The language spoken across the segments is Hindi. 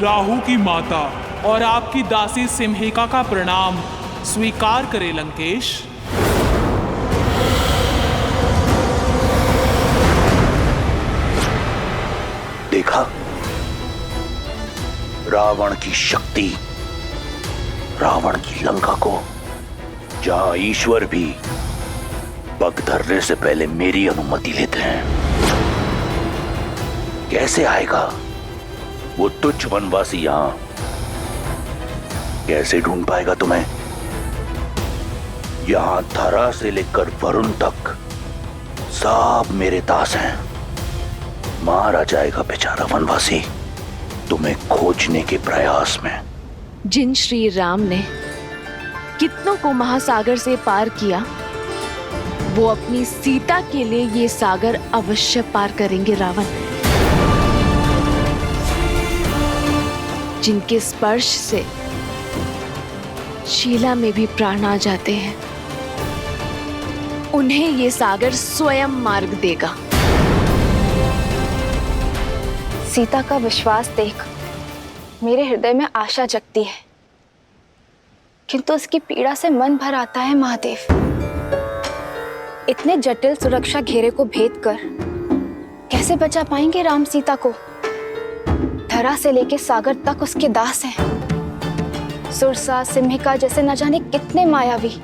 राहु की माता और आपकी दासी सिम्हिका का प्रणाम स्वीकार करे लंकेश। देखा रावण की शक्ति, रावण की लंका को, जहां ईश्वर भी पग धरने से पहले मेरी अनुमति लेते हैं। कैसे आएगा वो तुच्छ वनवासी यहां? कैसे ढूंढ पाएगा तुम्हें? यहां धरा से लेकर वरुण तक सब मेरे दास हैं। मारा जाएगा बेचारा वनवासी तुम्हें खोजने के प्रयास में। जिन श्री राम ने कितनों को महासागर से पार किया, वो अपनी सीता के लिए ये सागर अवश्य पार करेंगे रावण। जिनके स्पर्श से शीला में भी प्राण आ जाते हैं, उन्हें ये सागर स्वयं मार्ग देगा। सीता का विश्वास देख मेरे हृदय में आशा जगती है, किंतु उसकी पीड़ा से मन भर आता है महादेव। इतने जटिल सुरक्षा घेरे को भेद कर कैसे बचा पाएंगे राम सीता को? धरा से लेके सागर तक उसके दास हैं। सुरसा सिम्हिका जैसे न जाने कितने मायावी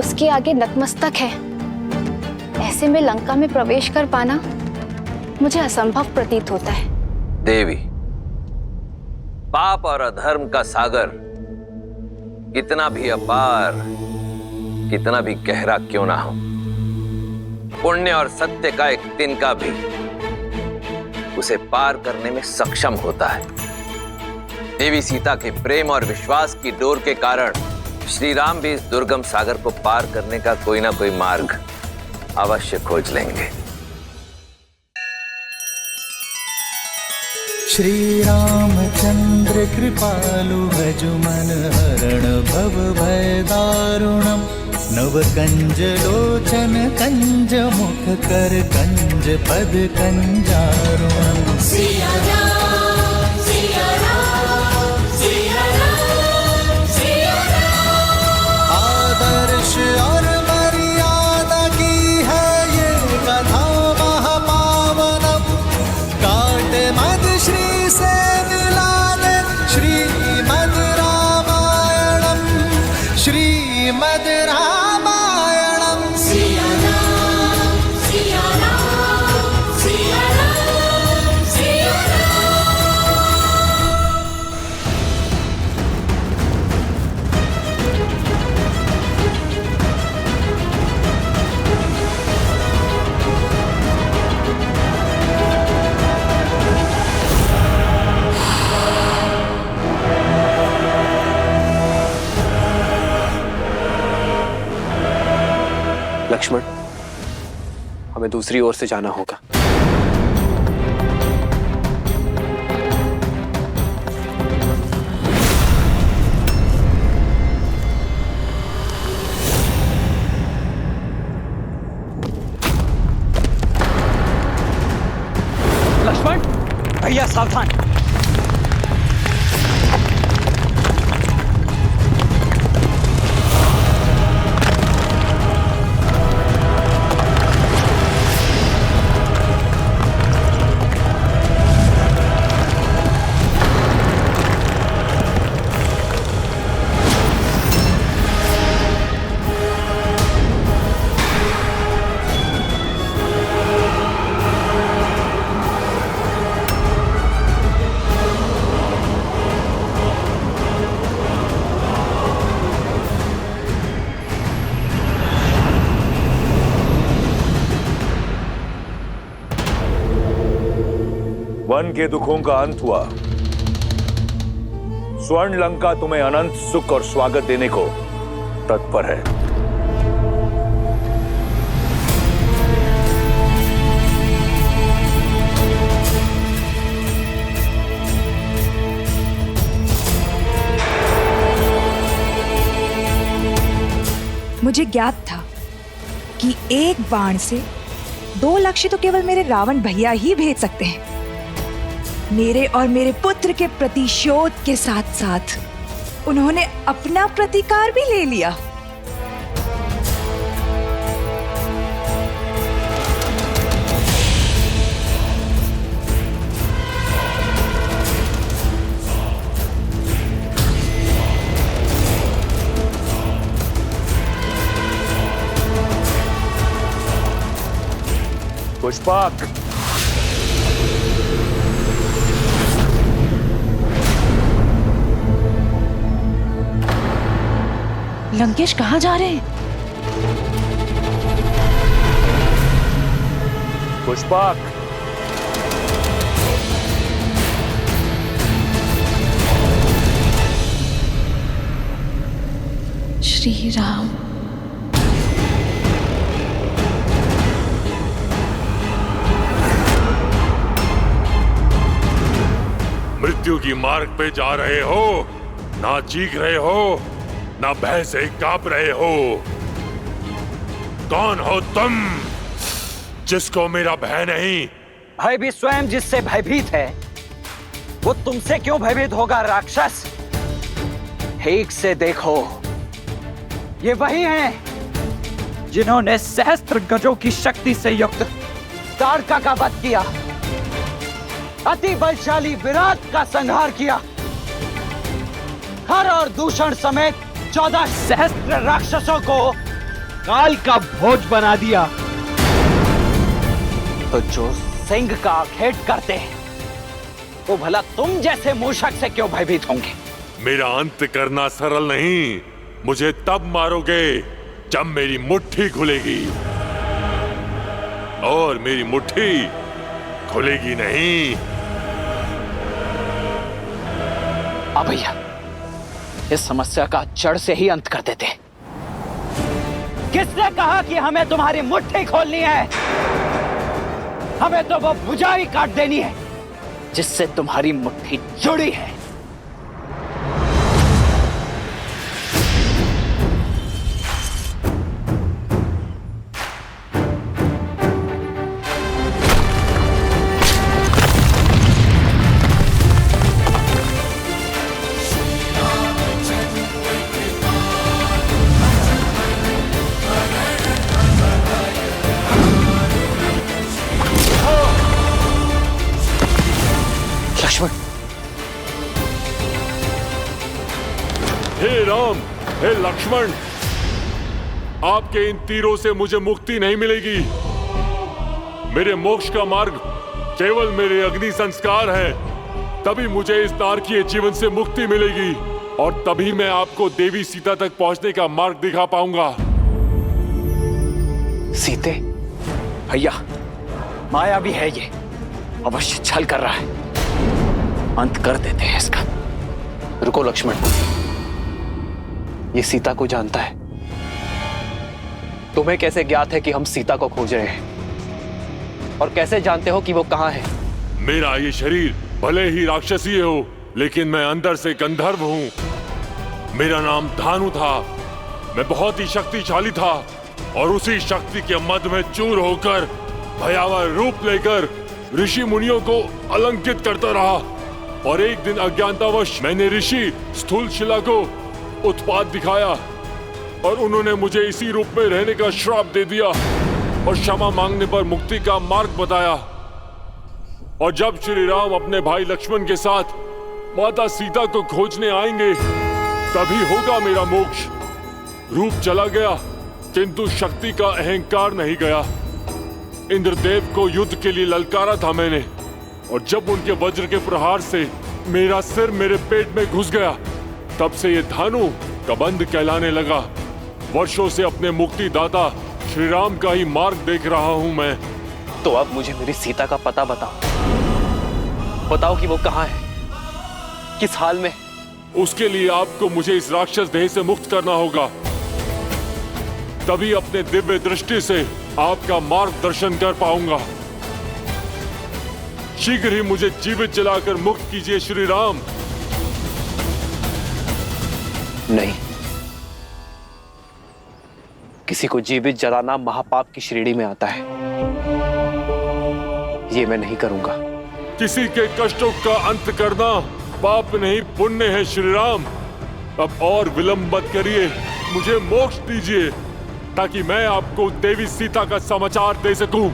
उसके आगे नतमस्तक है। ऐसे में लंका में प्रवेश कर पाना मुझे असंभव प्रतीत होता है। देवी, पाप और अधर्म का सागर कितना भी अपार, कितना भी गहरा क्यों ना हो, पुण्य और सत्य का एक तिनका भी उसे पार करने में सक्षम होता है। देवी सीता के प्रेम और विश्वास की डोर के कारण श्री राम भी इस दुर्गम सागर को पार करने का कोई ना कोई मार्ग अवश्य खोज लेंगे। श्री रामचंद्र कृपालु भजु मन हरण भव भय दारुणम। नव कंज लोचन कंज मुख कर कंज पद कंजारुणम। सिया राम, सिया राम, सिया राम, सिया राम। आदर्श और मर्यादा की है ये कथा महापावनम। काट मद श्री से मिला दे श्रीमद रामायणम, श्रीमद रामायणम। सिया राम, सिया राम, सिया राम, सिया राम। लक्ष्मण, हमें दूसरी ओर से जाना होगा। लक्ष्मण, भैया सावधान। वन के दुखों का अंत हुआ। स्वर्ण लंका तुम्हें अनंत सुख और स्वागत देने को तत्पर है। मुझे ज्ञात था कि एक बाण से 2 लक्ष्य तो केवल मेरे रावण भैया ही भेज सकते हैं। मेरे और मेरे पुत्र के प्रतिशोध के साथ साथ उन्होंने अपना प्रतिकार भी ले लिया। पुष्पक, लंकेश कहाँ जा रहे हैं? पुष्पक, श्री राम। मृत्यु की मार्ग पे जा रहे हो, ना चीख रहे हो, ना भय से कांप रहे हो। कौन हो तुम जिसको मेरा भय नहीं? भय भी स्वयं जिससे भयभीत है, वो तुमसे क्यों भयभीत होगा राक्षस? ठीक से देखो, ये वही हैं जिन्होंने सहस्त्र गजों की शक्ति से युक्त तारका का वध किया, अति बलशाली विराट का संहार किया, हर और दूषण समेत 14 सहस्त्र राक्षसों को काल का भोज बना दिया। तो जो सिंह का घेट करते हैं, वो भला तुम जैसे मूषक से क्यों भयभीत होंगे? मेरा अंत करना सरल नहीं। मुझे तब मारोगे जब मेरी मुट्ठी खुलेगी, और मेरी मुट्ठी खुलेगी नहीं। अब भैया, इस समस्या का जड़ से ही अंत कर देते। किसने कहा कि हमें तुम्हारी मुट्ठी खोलनी है? हमें तो वो भुजा ही काट देनी है जिससे तुम्हारी मुट्ठी जुड़ी है। हे राम, हे लक्ष्मण, आपके इन तीरों से मुझे मुक्ति नहीं मिलेगी। मेरे मोक्ष का मार्ग केवल मेरे अग्नि संस्कार है। तभी मुझे इस नारकीय जीवन से मुक्ति मिलेगी, और तभी मैं आपको देवी सीता तक पहुंचने का मार्ग दिखा पाऊंगा। सीते भैया, माया भी है ये, अवश्य छल कर रहा है। अंत कर देते हैं इसका। रुको लक्ष्मण, ये सीता को जानता है। तुम्हें कैसे ज्ञात है कि हम सीता को खोज रहे हैं? और कैसे जानते हो कि वो कहाँ है? मेरा ये शरीर भले ही राक्षसीय हो, लेकिन मैं अंदर से गंधर्व हूँ। मेरा नाम धानु था। मैं बहुत ही शक्तिशाली था, और उसी शक्ति के मद में चूर होकर भयावह रूप लेकर ऋषि मुनियों को अलंकित करता रहा। और एक दिन अज्ञानतावश मैंने ऋषि स्थूलशिला को उत्पात दिखाया, और उन्होंने मुझे इसी रूप में रहने का श्राप दे दिया, और क्षमा मांगने पर मुक्ति का मार्ग बताया। और जब श्री राम अपने भाई लक्ष्मण के साथ माता सीता को खोजने आएंगे, तभी होगा मेरा मोक्ष। रूप चला गया, किंतु शक्ति का अहंकार नहीं गया। इंद्रदेव को युद्ध के लिए ललकारा था मैंने, और जब उनके वज्र के प्रहार से मेरा सिर मेरे पेट में घुस गया, तब से ये धानु कबंध कहलाने लगा। वर्षों से अपने मुक्तिदाता श्री राम का ही मार्ग देख रहा हूं मैं। तो अब मुझे मेरी सीता का पता बताओ। बताओ कि वो कहाँ है, किस हाल में। उसके लिए आपको मुझे इस राक्षस देह से मुक्त करना होगा। तभी अपने दिव्य दृष्टि से आपका मार्गदर्शन कर पाऊंगा। शीघ्र ही मुझे जीवित जलाकर मुक्त कीजिए श्री राम। नहीं, किसी को जीवित जलाना महापाप की श्रेणी में आता है। ये मैं नहीं करूंगा। किसी के कष्टों का अंत करना पाप नहीं पुण्य है श्री राम। अब और विलंब मत करिए, मुझे मोक्ष दीजिए ताकि मैं आपको देवी सीता का समाचार दे सकूं।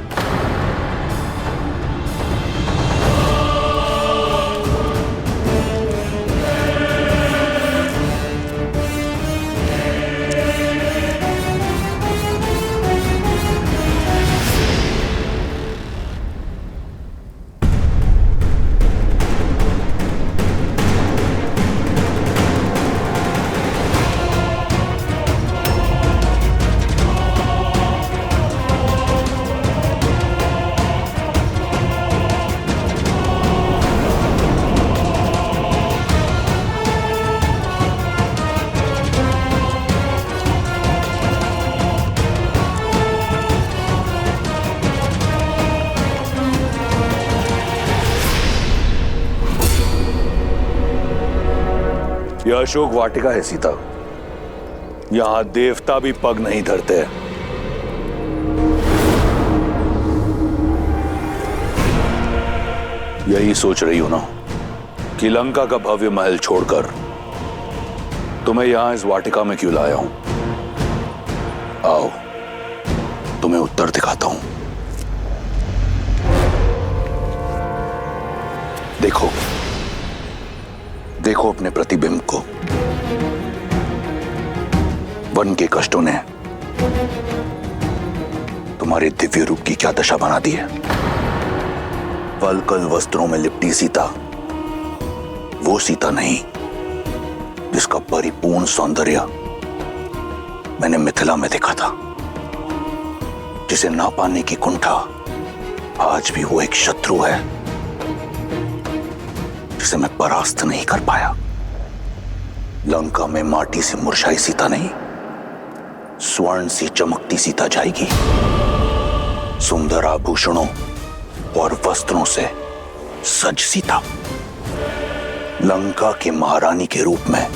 यह अशोक वाटिका है सीता। यहां देवता भी पग नहीं धरते। यही सोच रही हो ना कि लंका का भव्य महल छोड़कर तुम्हें यहां इस वाटिका में क्यों लाया हूं? आओ तुम्हें उत्तर दिखाता हूं। देखो देखो अपने प्रतिबिंब को। वन के कष्टों ने तुम्हारे दिव्य रूप की क्या दशा बना दी है। वल्कल वस्त्रों में लिपटी सीता वो सीता नहीं जिसका परिपूर्ण सौंदर्य मैंने मिथिला में देखा था, जिसे ना पाने की कुंठा आज भी वो एक शत्रु है जिसे मैं परास्त नहीं कर पाया। लंका में माटी से मुरझाई सीता नहीं, स्वर्ण सी चमकती सीता जाएगी। सुंदर आभूषणों और वस्त्रों से सज सीता लंका के महारानी के रूप में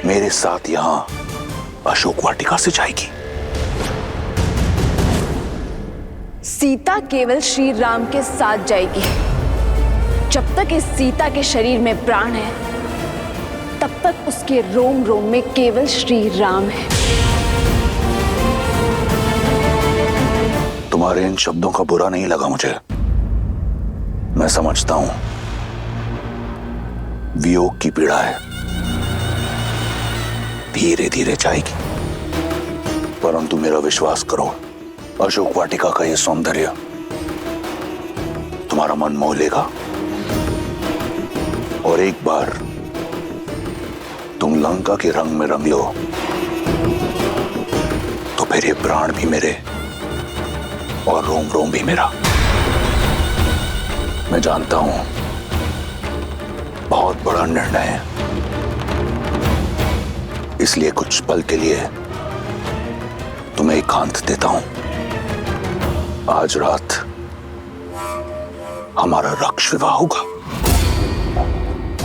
मेरे साथ यहां अशोक वाटिका से जाएगी। सीता केवल श्री राम के साथ जाएगी। जब तक इस सीता के शरीर में प्राण है तब तक उसके रोम रोम में केवल श्री राम है। तुम्हारे इन शब्दों का बुरा नहीं लगा मुझे। मैं समझता हूं वियोग की पीड़ा है, धीरे धीरे जाएगी। परंतु मेरा विश्वास करो, अशोक वाटिका का यह सौंदर्य तुम्हारा मन मोह लेगा और एक बार तुम लंका के रंग में रंग लो तो फिर ये प्राण भी मेरे और रोम रोम भी मेरा। मैं जानता हूं बहुत बड़ा निर्णय है, इसलिए कुछ पल के लिए तुम्हें एकांत देता हूं। आज रात हमारा रक्ष विवाह होगा।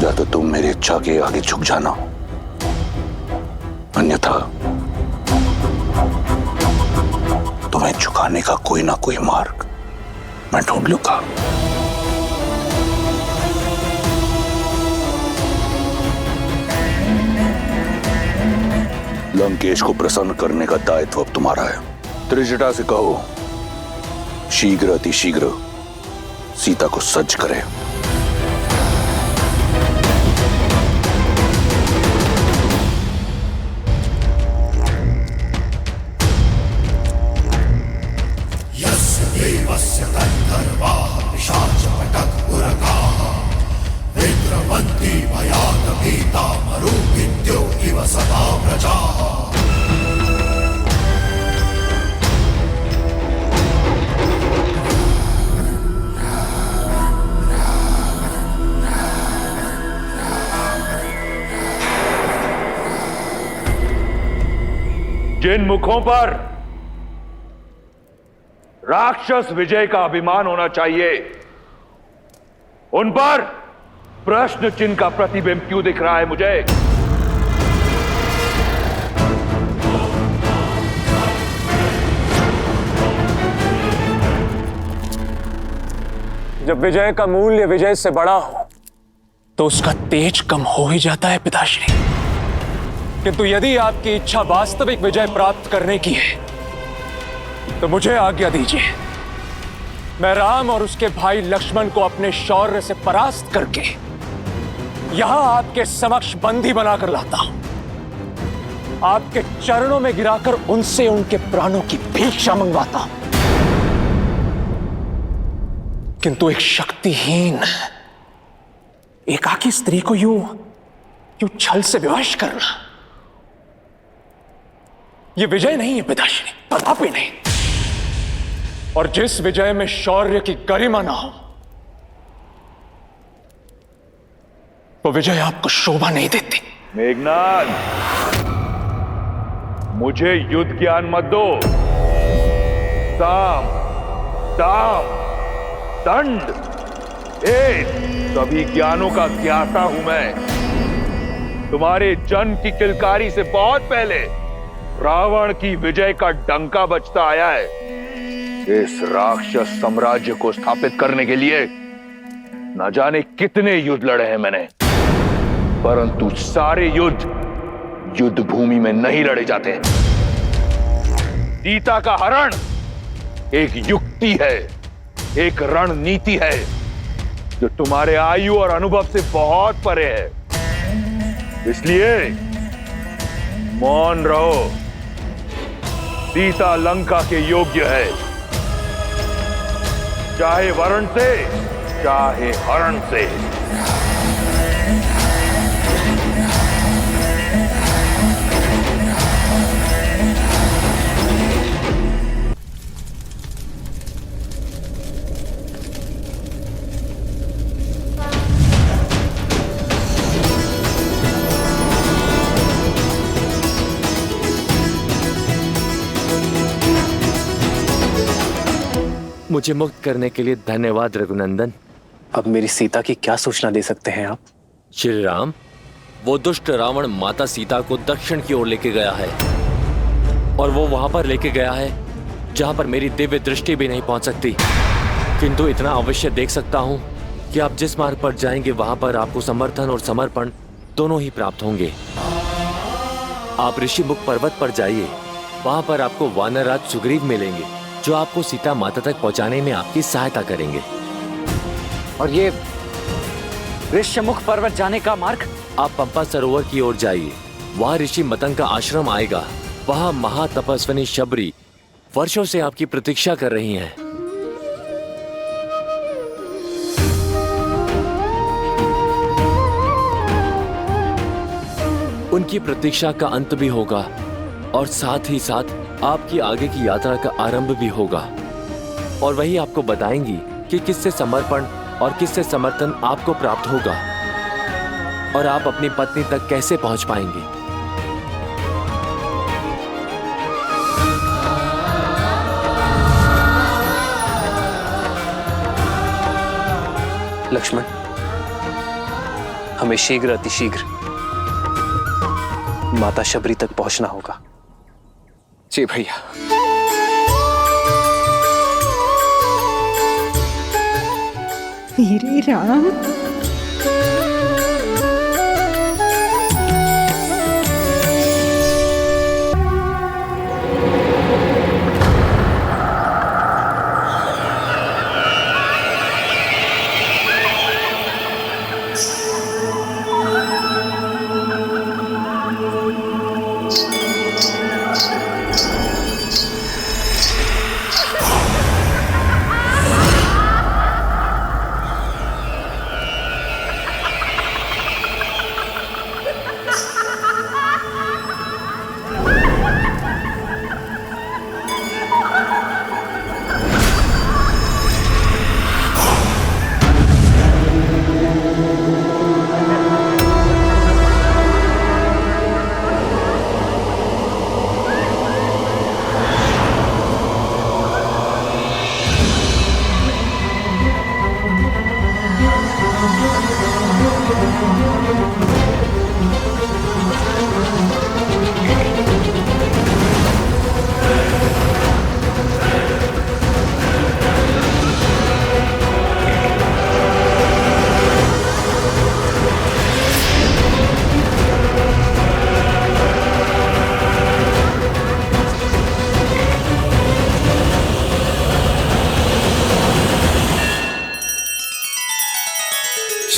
या तो तुम मेरी इच्छा के आगे झुक जाना, अन्यथा तुम्हें झुकाने का कोई ना कोई मार्ग मैं ढूंढ लूंगा। लंकेश को प्रसन्न करने का दायित्व अब तुम्हारा है। त्रिजटा से कहो शीघ्र अतिशीघ्र सीता को सज्ज करे। जिन मुखों पर राक्षस विजय का अभिमान होना चाहिए, उन पर प्रश्न चिन्ह का प्रतिबिंब क्यों दिख रहा है मुझे? जब विजय का मूल्य विजय से बड़ा हो तो उसका तेज कम हो ही जाता है पिताश्री। किंतु यदि आपकी इच्छा वास्तविक विजय प्राप्त करने की है तो मुझे आज्ञा दीजिए, मैं राम और उसके भाई लक्ष्मण को अपने शौर्य से परास्त करके यहां आपके समक्ष बंदी बनाकर लाता हूं, आपके चरणों में गिराकर उनसे उनके प्राणों की भिक्षा मंगवाता हूं। किंतु एक शक्तिहीन एकाकी स्त्री को यूं छल से विवश करना, यह विजय नहीं है पिताश्री, कदापि नहीं। और जिस विजय में शौर्य की गरिमा ना हो वो विजय आपको शोभा नहीं देती। मेघनाद, मुझे युद्ध ज्ञान मत दो। साम, दाम, दंड, सभी ज्ञानों का ज्ञाता हूं मैं। तुम्हारे जन्म की किलकारी से बहुत पहले रावण की विजय का डंका बजता आया है। इस राक्षस साम्राज्य को स्थापित करने के लिए न जाने कितने युद्ध लड़े हैं मैंने, परंतु सारे युद्ध भूमि में नहीं लड़े जाते। सीता का हरण एक युक्ति है, एक रणनीति है जो तुम्हारे आयु और अनुभव से बहुत परे है। इसलिए मौन रहो। सीता लंका के योग्य है, चाहे वरण से चाहे हरण से। मुझे मुक्त करने के लिए धन्यवाद रघुनंदन। अब मेरी सीता की क्या सूचना दे सकते हैं आप? श्री राम, वो दुष्ट रावण माता सीता को दक्षिण की ओर लेके गया है और वो वहां पर लेके गया है जहां पर मेरी दिव्य दृष्टि भी नहीं पहुंच सकती। किंतु इतना अवश्य देख सकता हूं कि आप जिस मार्ग पर जाएंगे वहां पर आपको समर्थन और समर्पण दोनों ही प्राप्त होंगे। आप ऋषिमुख पर्वत पर जाइए, वहां पर आपको वानरराज सुग्रीव मिलेंगे जो आपको सीता माता तक पहुंचाने में आपकी सहायता करेंगे। और ये ऋषिमुख पर्वत जाने का मार्ग? आप पंपा सरोवर की ओर जाइए, वहां ऋषि मतंग का आश्रम आएगा। वहां महातपस्विनी शबरी वर्षों से आपकी प्रतीक्षा कर रही हैं। उनकी प्रतीक्षा का अंत भी होगा और साथ ही साथ आपकी आगे की यात्रा का आरंभ भी होगा। और वही आपको बताएंगी कि किससे समर्पण और किससे समर्थन आपको प्राप्त होगा और आप अपनी पत्नी तक कैसे पहुंच पाएंगे। लक्ष्मण, हमें शीघ्र अतिशीघ्र माता शबरी तक पहुंचना होगा। जी भैया। मेरे राम,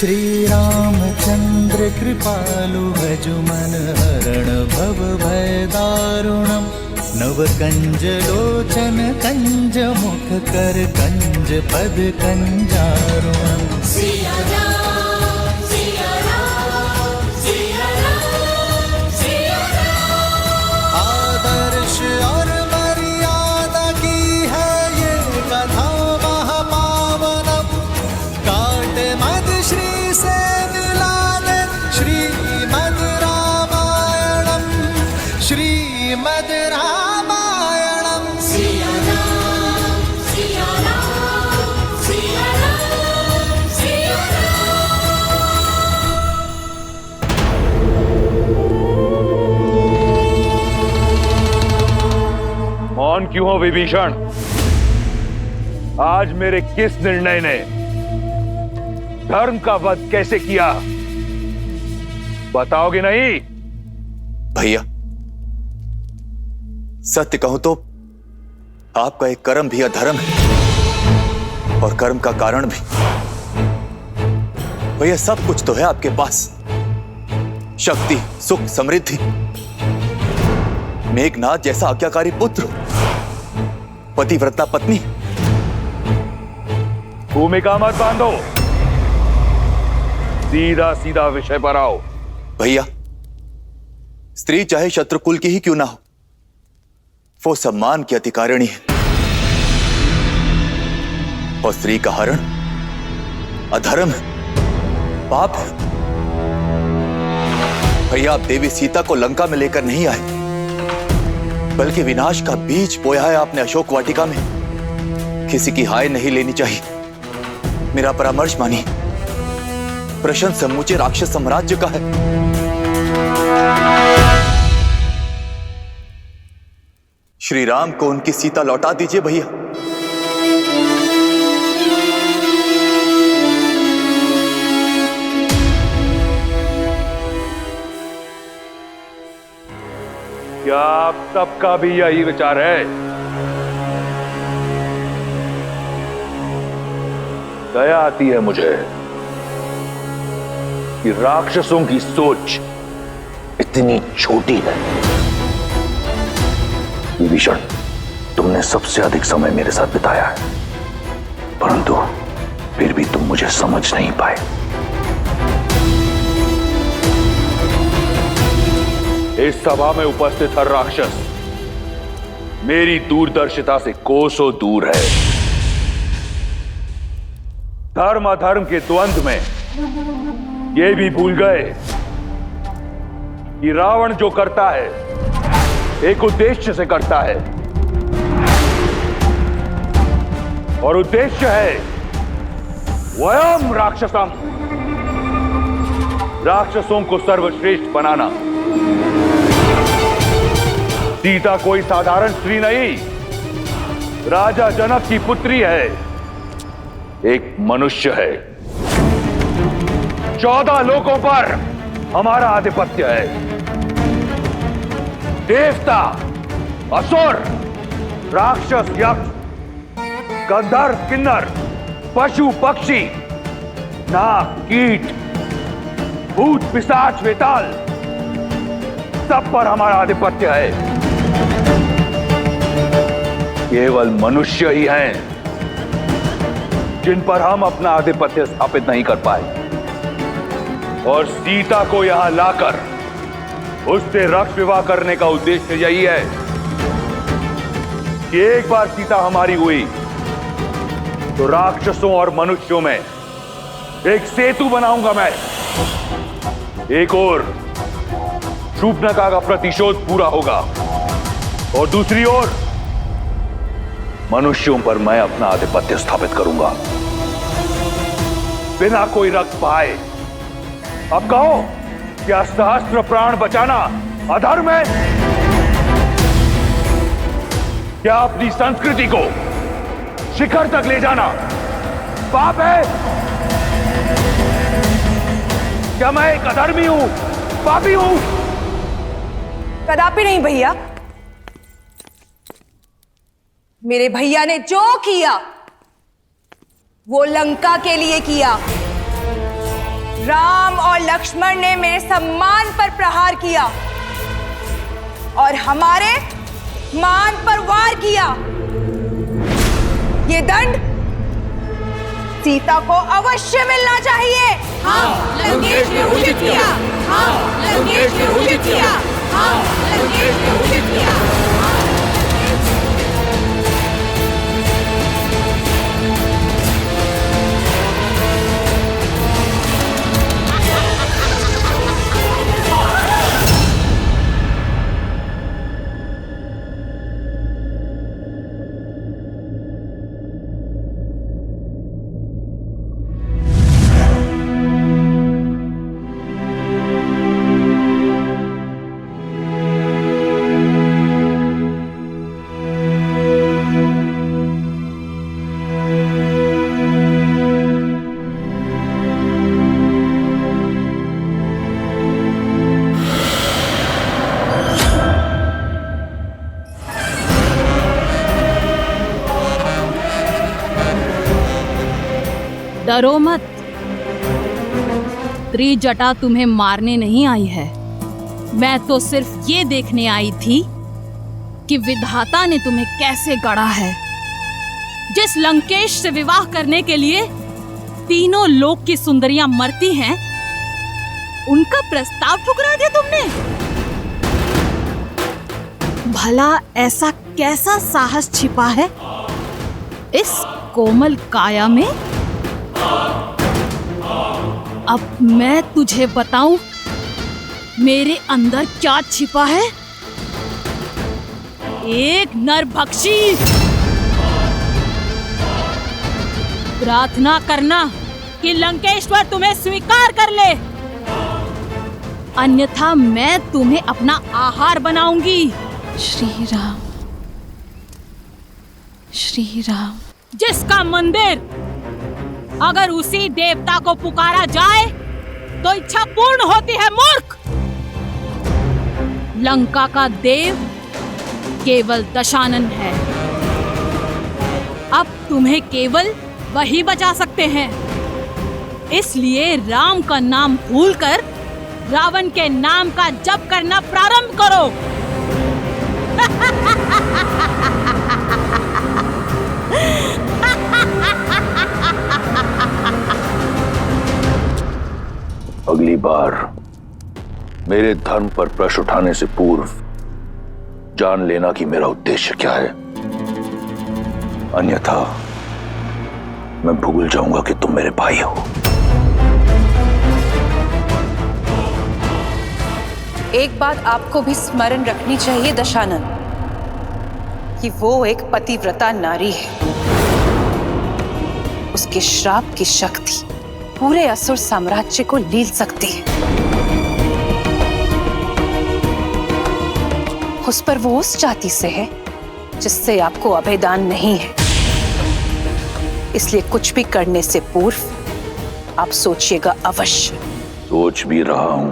श्री रामचंद्र कृपालु भजु मन हरण भव भय दारुणम नव कंज लोचन कंज मुख कर कंज पद कंजारुणम सिया राम सिया राम सिया राम सिया राम। आदर्श और मर्यादा की है ये कथा महापावनम काट मद श्री से मिला दे श्रीमद रामायणम श्रीमद रामायणम सिया राम सिया राम सिया राम सिया राम। मौन क्यों हो विभीषण? आज मेरे किस निर्णय ने धर्म का वध कैसे किया, बताओगे नहीं? भैया, सत्य कहूं तो आपका एक कर्म भी अधर्म है और कर्म का कारण भी। भैया, सब कुछ तो है आपके पास, शक्ति, सुख, समृद्धि, मेघनाथ जैसा आज्ञाकारी पुत्र, पतिव्रता पत्नी। भूमिका मत बांधो, सीधा सीधा विषय पर आओ। भैया, स्त्री चाहे शत्रुकुल की ही क्यों ना हो, वो सम्मान की अधिकारिणी है और स्त्री का हरण अधर्म है, पाप है। भैया, आप देवी सीता को लंका में लेकर नहीं आए, बल्कि विनाश का बीज बोया है आपने अशोक वाटिका में। किसी की हाय नहीं लेनी चाहिए, मेरा परामर्श मानिए। प्रश्न समूचे राक्षस साम्राज्य का है। श्री राम को उनकी सीता लौटा दीजिए भैया। क्या आप सबका भी यही विचार है? दया आती है मुझे कि राक्षसों की सोच इतनी छोटी है। विभीषण, तुमने सबसे अधिक समय मेरे साथ बिताया है, परंतु फिर भी तुम मुझे समझ नहीं पाए। इस सभा में उपस्थित हर राक्षस मेरी दूरदर्शिता से कोसों दूर है। धर्म अधर्म के द्वंद्व में ये भी भूल गए कि रावण जो करता है एक उद्देश्य से करता है, और उद्देश्य है वयम राक्षसम, राक्षसों को सर्वश्रेष्ठ बनाना। सीता कोई साधारण स्त्री नहीं, राजा जनक की पुत्री है, एक मनुष्य है। 14 लोकों पर हमारा आधिपत्य है। देवता, असुर, राक्षस, यक्ष, गंधर्व, किन्नर, पशु, पक्षी, नाग, कीट, भूत, पिशाच, वेताल, सब पर हमारा आधिपत्य है। केवल मनुष्य ही हैं जिन पर हम अपना आधिपत्य स्थापित नहीं कर पाए, और सीता को यहां लाकर उससे रक्त विवाह करने का उद्देश्य यही है कि एक बार सीता हमारी हुई तो राक्षसों और मनुष्यों में एक सेतु बनाऊंगा मैं। एक ओर शूर्पणखा का प्रतिशोध पूरा होगा और दूसरी ओर मनुष्यों पर मैं अपना आधिपत्य स्थापित करूंगा बिना कोई रक्त पाए। अब कहो, क्या सहस्त्र प्राण बचाना अधर्म है? क्या अपनी संस्कृति को शिखर तक ले जाना पाप है? क्या मैं एक अधर्मी हूं, पापी हूं? कदापि नहीं भैया। मेरे भैया ने जो किया वो लंका के लिए किया, राम और लक्ष्मण ने मेरे सम्मान पर प्रहार किया और हमारे मान पर वार किया। ये दंड सीता को अवश्य मिलना चाहिए। हाँ, लंकेश ने उचित किया। हाँ, लंकेश ने उचित किया। हाँ, लंकेश ने उचित किया। डरो मत, त्रिजटा तुम्हें मारने नहीं आई है। मैं तो सिर्फ ये देखने आई थी कि विधाता ने तुम्हें कैसे गढ़ा है। जिस लंकेश से विवाह करने के लिए तीनों लोक की सुंदरियां मरती हैं, उनका प्रस्ताव ठुकरा दिया तुमने। भला ऐसा कैसा साहस छिपा है इस कोमल काया में? अब मैं तुझे बताऊं मेरे अंदर क्या छिपा है। एक नरभक्षी। प्रार्थना करना कि लंकेश्वर तुम्हें स्वीकार कर ले, अन्यथा मैं तुम्हें अपना आहार बनाऊंगी। श्री राम, श्री राम। जिसका मंदिर अगर उसी देवता को पुकारा जाए तो इच्छा पूर्ण होती है मूर्ख। लंका का देव केवल दशानन है। अब तुम्हें केवल वही बचा सकते हैं। इसलिए राम का नाम भूलकर रावण के नाम का जप करना प्रारंभ करो। अगली बार मेरे धर्म पर प्रश्न उठाने से पूर्व जान लेना कि मेरा उद्देश्य क्या है, अन्यथा मैं भूल जाऊंगा कि तुम मेरे भाई हो। एक बात आपको भी स्मरण रखनी चाहिए दशानन, कि वो एक पतिव्रता नारी है। उसके श्राप की शक्ति पूरे असुर साम्राज्य को लील सकती है। उस पर वो उस जाति से है जिससे आपको अभेदान नहीं है। इसलिए कुछ भी करने से पूर्व आप सोचिएगा अवश्य। सोच भी रहा हूं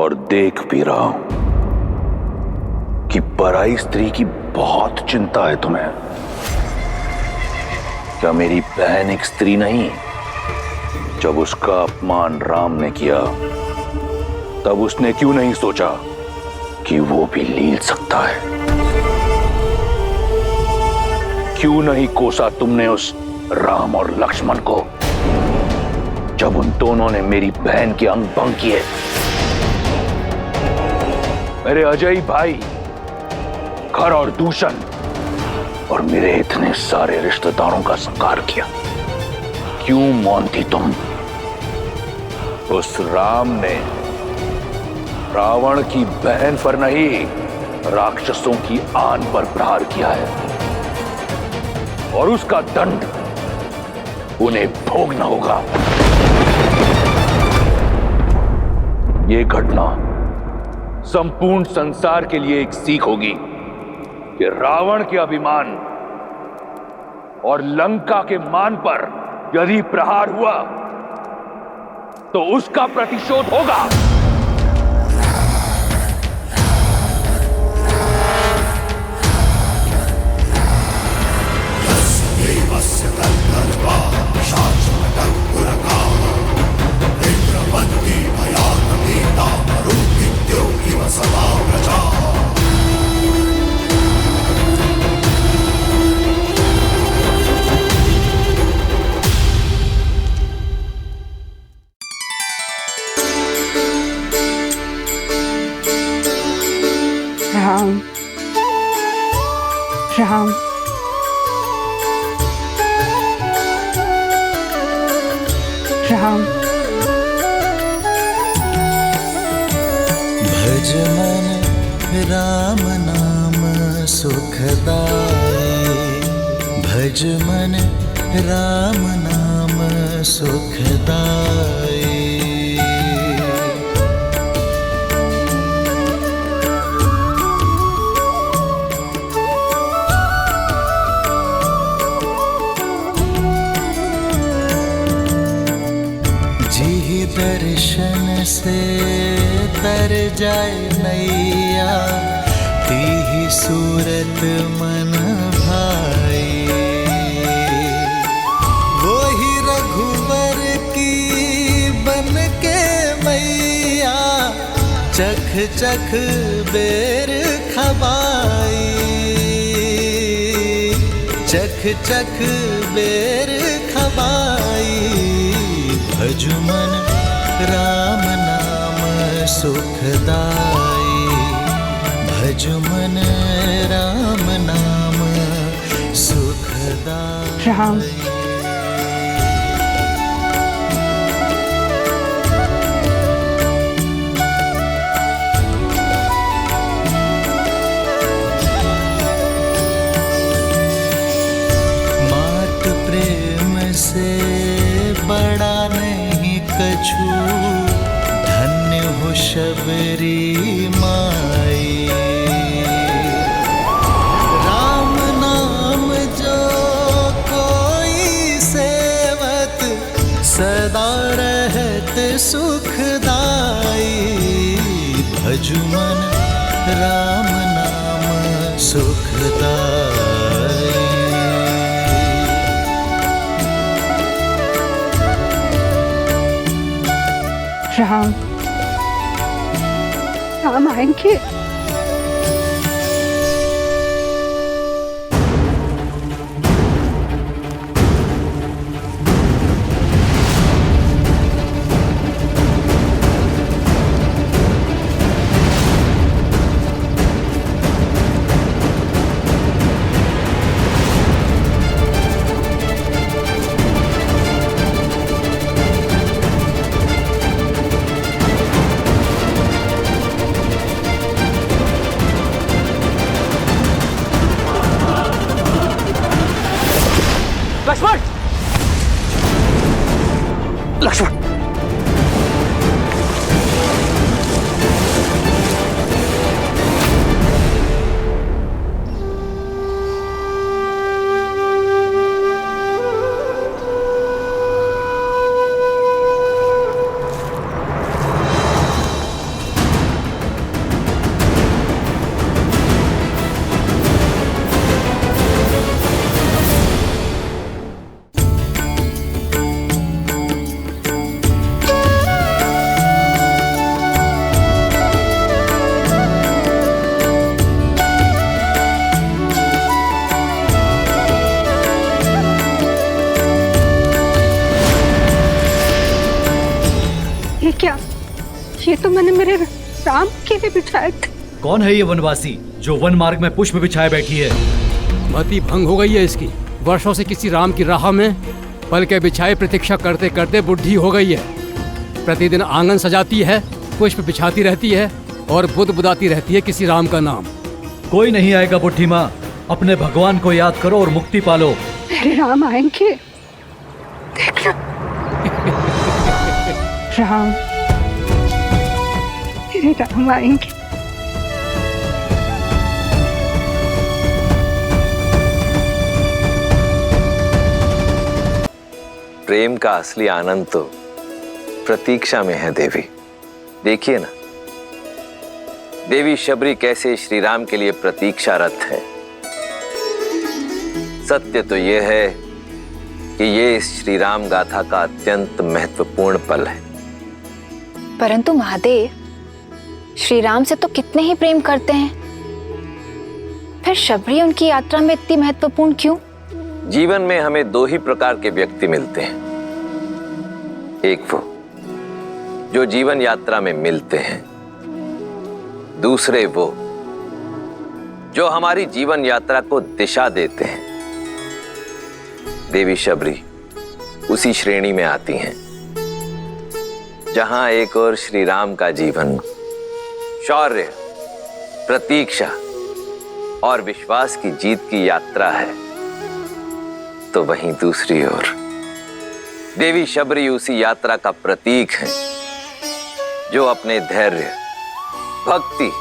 और देख भी रहा हूं कि पराई स्त्री की बहुत चिंता है तुम्हें। क्या मेरी बहन एक स्त्री नहीं? जब उसका अपमान राम ने किया तब उसने क्यों नहीं सोचा कि वो भी लील सकता है? क्यों नहीं कोसा तुमने उस राम और लक्ष्मण को जब उन दोनों ने मेरी बहन के अंग भंग किए? मेरे अजय भाई खर और दूषण और मेरे इतने सारे रिश्तेदारों का संहार किया। क्यों मौन थी तुम? उस राम ने रावण की बहन पर नहीं, राक्षसों की आन पर प्रहार किया है और उसका दंड उन्हें भोगना होगा। ये घटना संपूर्ण संसार के लिए एक सीख होगी कि रावण के अभिमान और लंका के मान पर यदि प्रहार हुआ तो उसका प्रतिशोध होगा। राम राम राम। भज मन राम नाम सुखदाई, भज मन राम नाम सुखदाई। जी दर्शन से तर जाए नैया, तीही सूरत मन भाई। वही रघुवर की बन के मैया, चख चख बेर खबाई, चख चख बेर खबाई। भजु मन राम नाम सुखदाई, भजु मन राम नाम सुखदाई। राम मात प्रेम से बड़ा नहीं कछु, धन्य हो शबरी माई। राम नाम जो कोई सेवत, सदा रहत सुखदाई। भजु मन राम नाम सुखदाई। राम राम आएंगे। लक्ष्मण! लक्ष्मण! ये क्या? ये तो मैंने मेरे राम के लिए बिछाए थे। कौन है ये वनवासी जो वन मार्ग में पुष्प बिछाए बैठी है? मति भंग हो गई है इसकी। वर्षों से किसी राम की राह में पल के बिछाए प्रतीक्षा करते करते बुढ़ी हो गई है। प्रतिदिन आंगन सजाती है, पुष्प बिछाती रहती है और बुद्ध बुदाती रहती है किसी राम का नाम। कोई नहीं आएगा बुढ़ी माँ, अपने भगवान को याद करो और मुक्ति पालो। मेरे राम आएंगे, देखना। राम, मेरे राम आएंगे। प्रेम का असली आनंद तो प्रतीक्षा में है देवी। देखिए ना, देवी शबरी कैसे श्री राम के लिए प्रतीक्षारत है। सत्य तो यह है कि ये इस श्री राम गाथा का अत्यंत महत्वपूर्ण पल है। परंतु महादेव, श्री राम से तो कितने ही प्रेम करते हैं, फिर शबरी उनकी यात्रा में इतनी महत्वपूर्ण क्यों? जीवन में हमें दो ही प्रकार के व्यक्ति मिलते हैं। एक वो जो जीवन यात्रा में मिलते हैं, दूसरे वो जो हमारी जीवन यात्रा को दिशा देते हैं। देवी शबरी उसी श्रेणी में आती हैं जहां एक और श्री राम का जीवन शौर्य, प्रतीक्षा और विश्वास की जीत की यात्रा है, तो वहीं दूसरी ओर देवी शबरी उसी यात्रा का प्रतीक है जो अपने धैर्य, भक्ति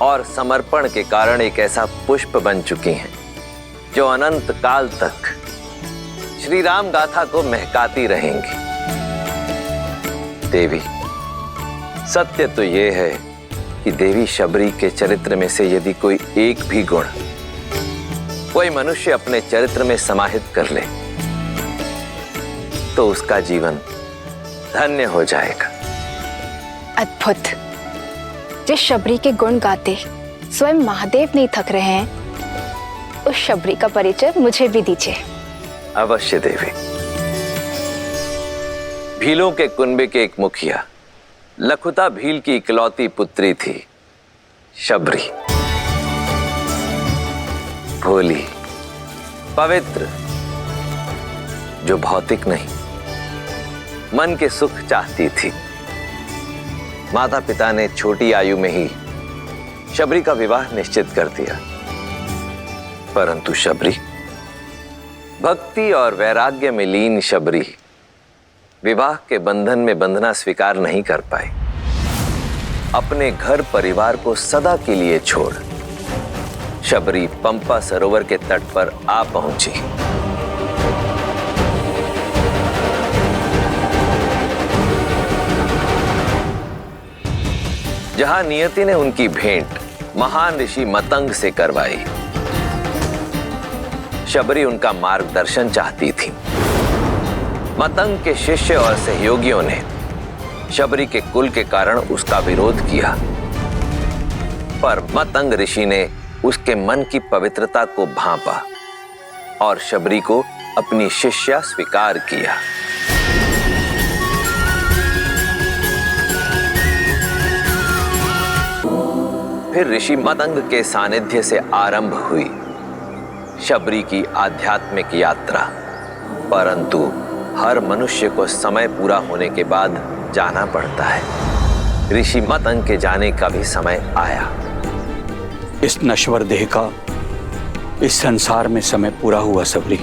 और समर्पण के कारण एक ऐसा पुष्प बन चुकी हैं जो अनंत काल तक श्री राम गाथा को महकाती रहेंगी। देवी, सत्य तो यह है कि देवी शबरी के चरित्र में से यदि कोई एक भी गुण कोई मनुष्य अपने चरित्र में समाहित कर ले तो उसका जीवन धन्य हो जाएगा। अद्भुत। जिस शबरी के गुण गाते स्वयं महादेव नहीं थक रहे हैं, उस शबरी का परिचय मुझे भी दीजिए। अवश्य देवी। भीलों के कुनबे के एक मुखिया लखुता भील की इकलौती पुत्री थी शबरी। भोली, पवित्र, जो भौतिक नहीं मन के सुख चाहती थी। माता पिता ने छोटी आयु में ही शबरी का विवाह निश्चित कर दिया, परंतु शबरी, भक्ति और वैराग्य में लीन शबरी विवाह के बंधन में बंधना स्वीकार नहीं कर पाई। अपने घर परिवार को सदा के लिए छोड़ शबरी पंपा सरोवर के तट पर आ पहुंची। जहां नियति ने उनकी भेंट महान ऋषि मतंग से करवाई। शबरी उनका मार्गदर्शन चाहती थी। मतंग के शिष्य और सहयोगियों ने शबरी के कुल के कारण उसका विरोध किया, पर मतंग ऋषि ने उसके मन की पवित्रता को भांपा और शबरी को अपनी शिष्या स्वीकार किया। फिर ऋषि मतंग के सानिध्य से आरंभ हुई शबरी की आध्यात्मिक यात्रा। परंतु हर मनुष्य को समय पूरा होने के बाद जाना पड़ता है। ऋषि मतंग के जाने का भी समय आया। इस नश्वर देह का इस संसार में समय पूरा हुआ शबरी।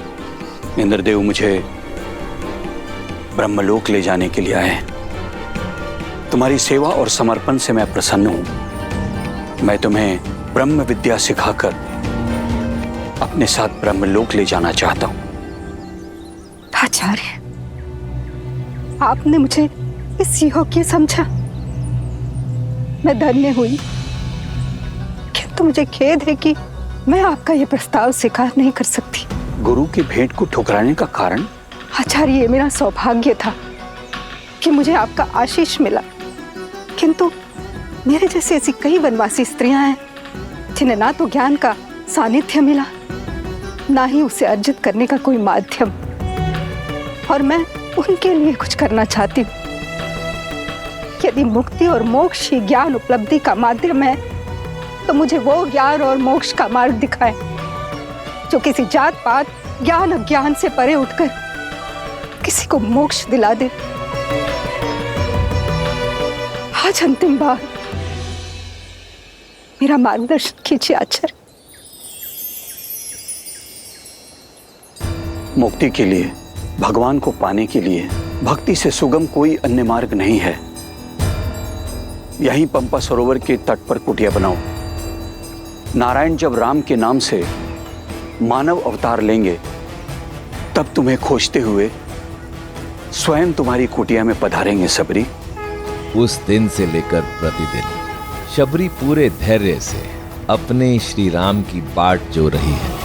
इंद्रदेव मुझे ब्रह्मलोक ले जाने के लिए आए हैं। तुम्हारी सेवा और समर्पण से मैं प्रसन्न हूं। मैं तुम्हें ब्रह्म विद्या सिखाकर अपने साथ ब्रह्मलोक ले जाना चाहता हूं। आचार्य, आपने मुझे इस योग्य समझा। मैं धन्य हुई, किंतु मुझे खेद है कि मैं आपका यह प्रस्ताव स्वीकार नहीं कर सकती। गुरु की भेंट को ठुकराने का कारण? आचार्य, ये मेरा सौभाग्य था कि मुझे आपका आशीष मिला, किंतु मेरे जैसी ऐसी कई वनवासी स्त्रियां हैं जिन्हें ना तो ज्ञान का सानिध्य मिला, ना ही उसे अर्जित करने का कोई माध्यम, और मैं उनके लिए कुछ करना चाहती हूँ। यदि मुक्ति और मोक्ष ही ज्ञान उपलब्धि का माध्यम है, तो मुझे वो ज्ञान और मोक्ष का मार्ग दिखाए जो किसी जात पात, ज्ञान अज्ञान से परे उठकर किसी को मोक्ष दिला दे। आज अंतिम बार मेरा मार्गदर्शन कीजिए आचार्य। मुक्ति के लिए, भगवान को पाने के लिए भक्ति से सुगम कोई अन्य मार्ग नहीं है। यहीं पंपा सरोवर के तट पर कुटिया बनाओ। नारायण जब राम के नाम से मानव अवतार लेंगे, तब तुम्हें खोजते हुए स्वयं तुम्हारी कुटिया में पधारेंगे शबरी। उस दिन से लेकर प्रतिदिन शबरी पूरे धैर्य से अपने श्री राम की बाट जो रही है।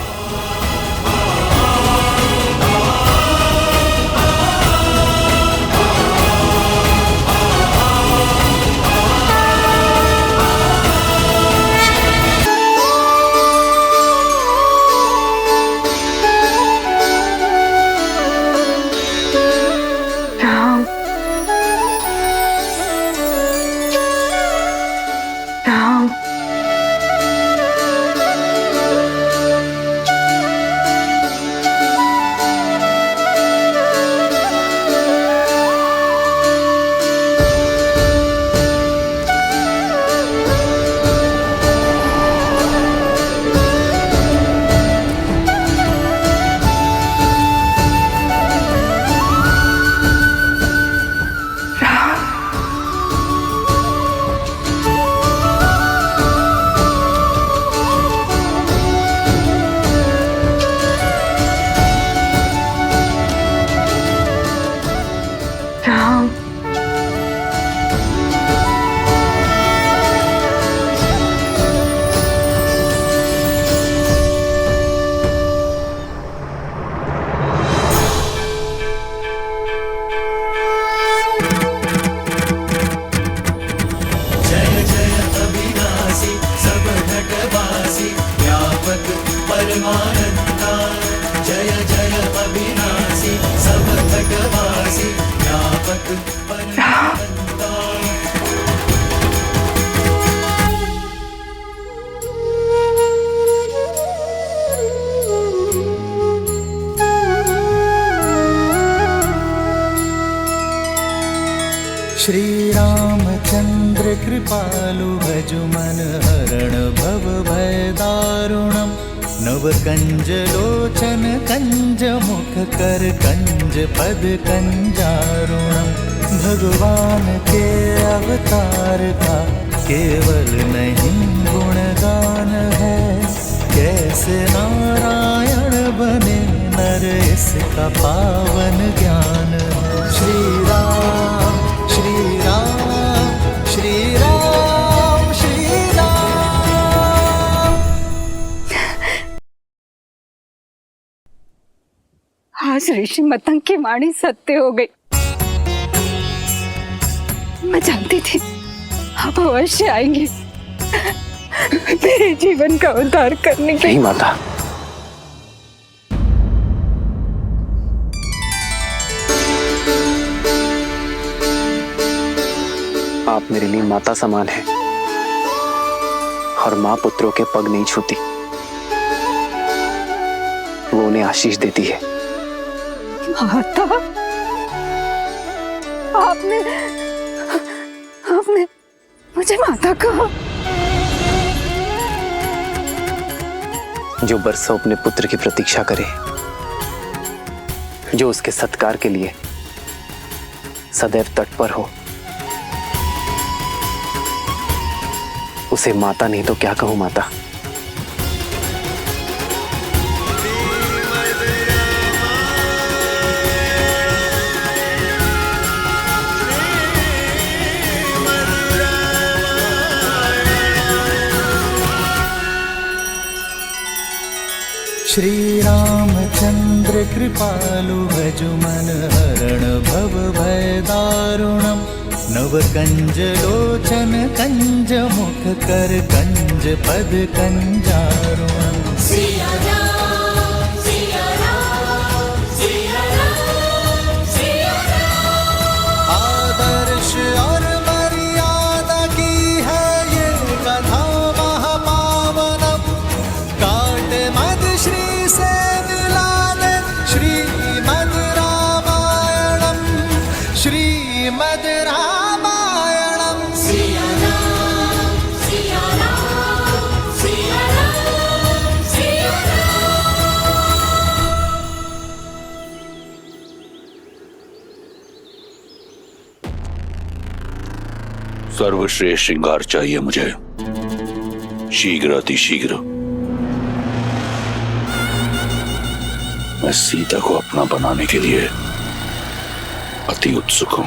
परमानंदा जय जय अविनाशी सब घटवासी व्यापक परमानंदा। श्री रामचंद्र कृपालु भजु मन हरण भव भय दारुणम नव कंज लोचन कंज मुख कर कंज पद कंजारुणम। भगवान के अवतार का केवल नहीं गुणगान है, कैसे नारायण बने नर इसका पावन ज्ञान है। श्री राम श्री राम श्री राम श्री राम। आज ऋषि मतंग की वाणी सत्य हो गई। मैं जानती थी आप अवश्य आएंगे मेरे जीवन का उद्धार करने के लिए। नहीं माता, आप मेरे लिए माता समान हैं और माँ पुत्रों के पग नहीं छूती, वो उन्हें आशीष देती है। माता, आपने मुझे माता कहा। जो बरसों अपने पुत्र की प्रतीक्षा करे, जो उसके सत्कार के लिए सदैव तत्पर हो, उसे माता नहीं तो क्या कहूं माता। श्री रामचंद्र कृपालु भजु मन हरण भव भय दारुणम नव कंज लोचन कंज मुख कर कंज पद कंजारुणम। सिया राम सिया राम सिया राम सिया राम। आदर्श और मर्यादा की है ये कथा महापावनम, काट मद श्री से मिला दे श्रीमद् रामायणम श्रीमद् रामायणम। सिया राम सिया राम सिया राम सिया राम। सर्वश्रेष्ठ श्रृंगार चाहिए मुझे, शीघ्र अतिशीघ्र। मैं सीता को अपना बनाने के लिए अति उत्सुक हूं।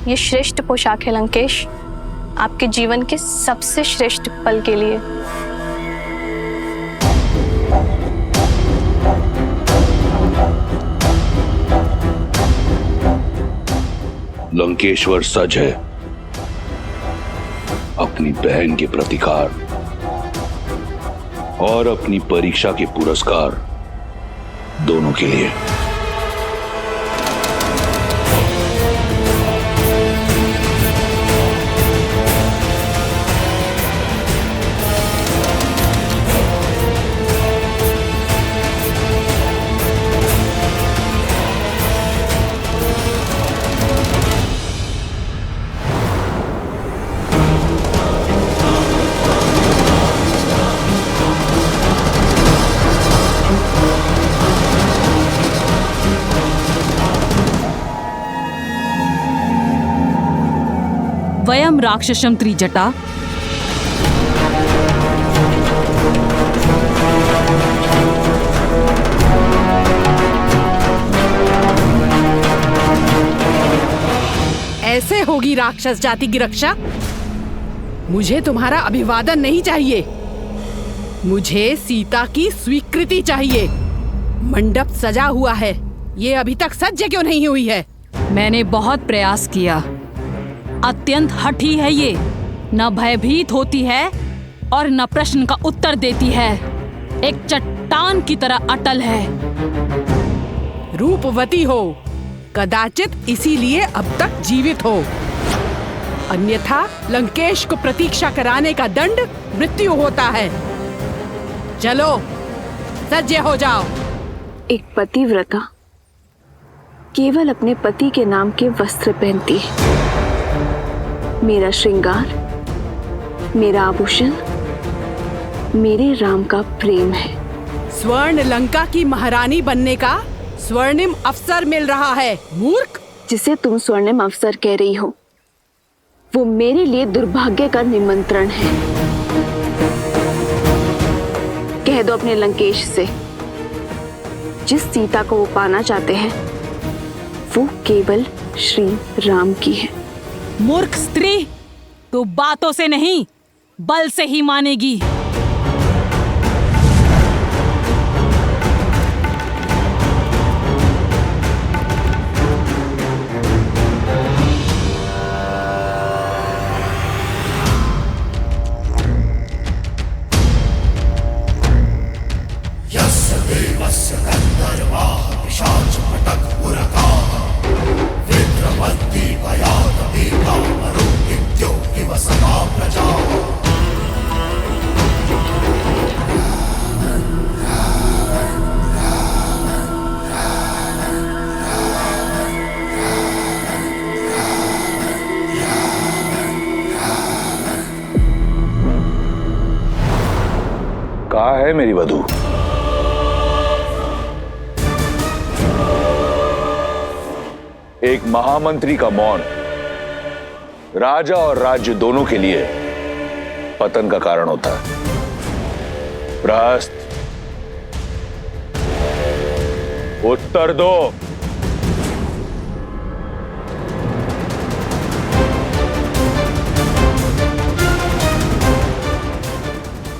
ये श्रेष्ठ पोशाक है लंकेश, आपके जीवन के सबसे श्रेष्ठ पल के लिए। लंकेश्वर सज है अपनी बहन के प्रतिकार और अपनी परीक्षा के पुरस्कार दोनों के लिए। वयम राक्षसम त्रिजटा ही राक्षस जाति की रक्षा? मुझे तुम्हारा अभिवादन नहीं चाहिए, मुझे सीता की स्वीकृति चाहिए। मंडप सजा हुआ है, ये अभी तक सज्ज क्यों नहीं हुई है? मैंने बहुत प्रयास किया। अत्यंत हठी है ये, न भयभीत होती है और न प्रश्न का उत्तर देती है। एक चट्टान की तरह अटल है। रूपवती हो, कदाचित इसीलिए अब तक जीवित हो, अन्यथा लंकेश को प्रतीक्षा कराने का दंड मृत्यु होता है। चलो सज्ज हो जाओ। एक पतिव्रता केवल अपने पति के नाम के वस्त्र पहनती है। मेरा श्रृंगार, मेरा आभूषण, मेरे राम का प्रेम है। स्वर्ण लंका की महारानी बनने का स्वर्णिम अवसर मिल रहा है, मूर्ख। जिसे तुम स्वर्णिम अवसर कह रही हो, वो मेरे लिए दुर्भाग्य का निमंत्रण है। कह दो अपने लंकेश से, जिस सीता को वो पाना चाहते हैं वो केवल श्री राम की है। मूर्ख स्त्री, तू बातों से नहीं बल से ही मानेगी। कहाँ है मेरी वधू? एक महामंत्री का मौन राजा और राज्य दोनों के लिए पतन का कारण होता है। प्रहस्त, उत्तर दो।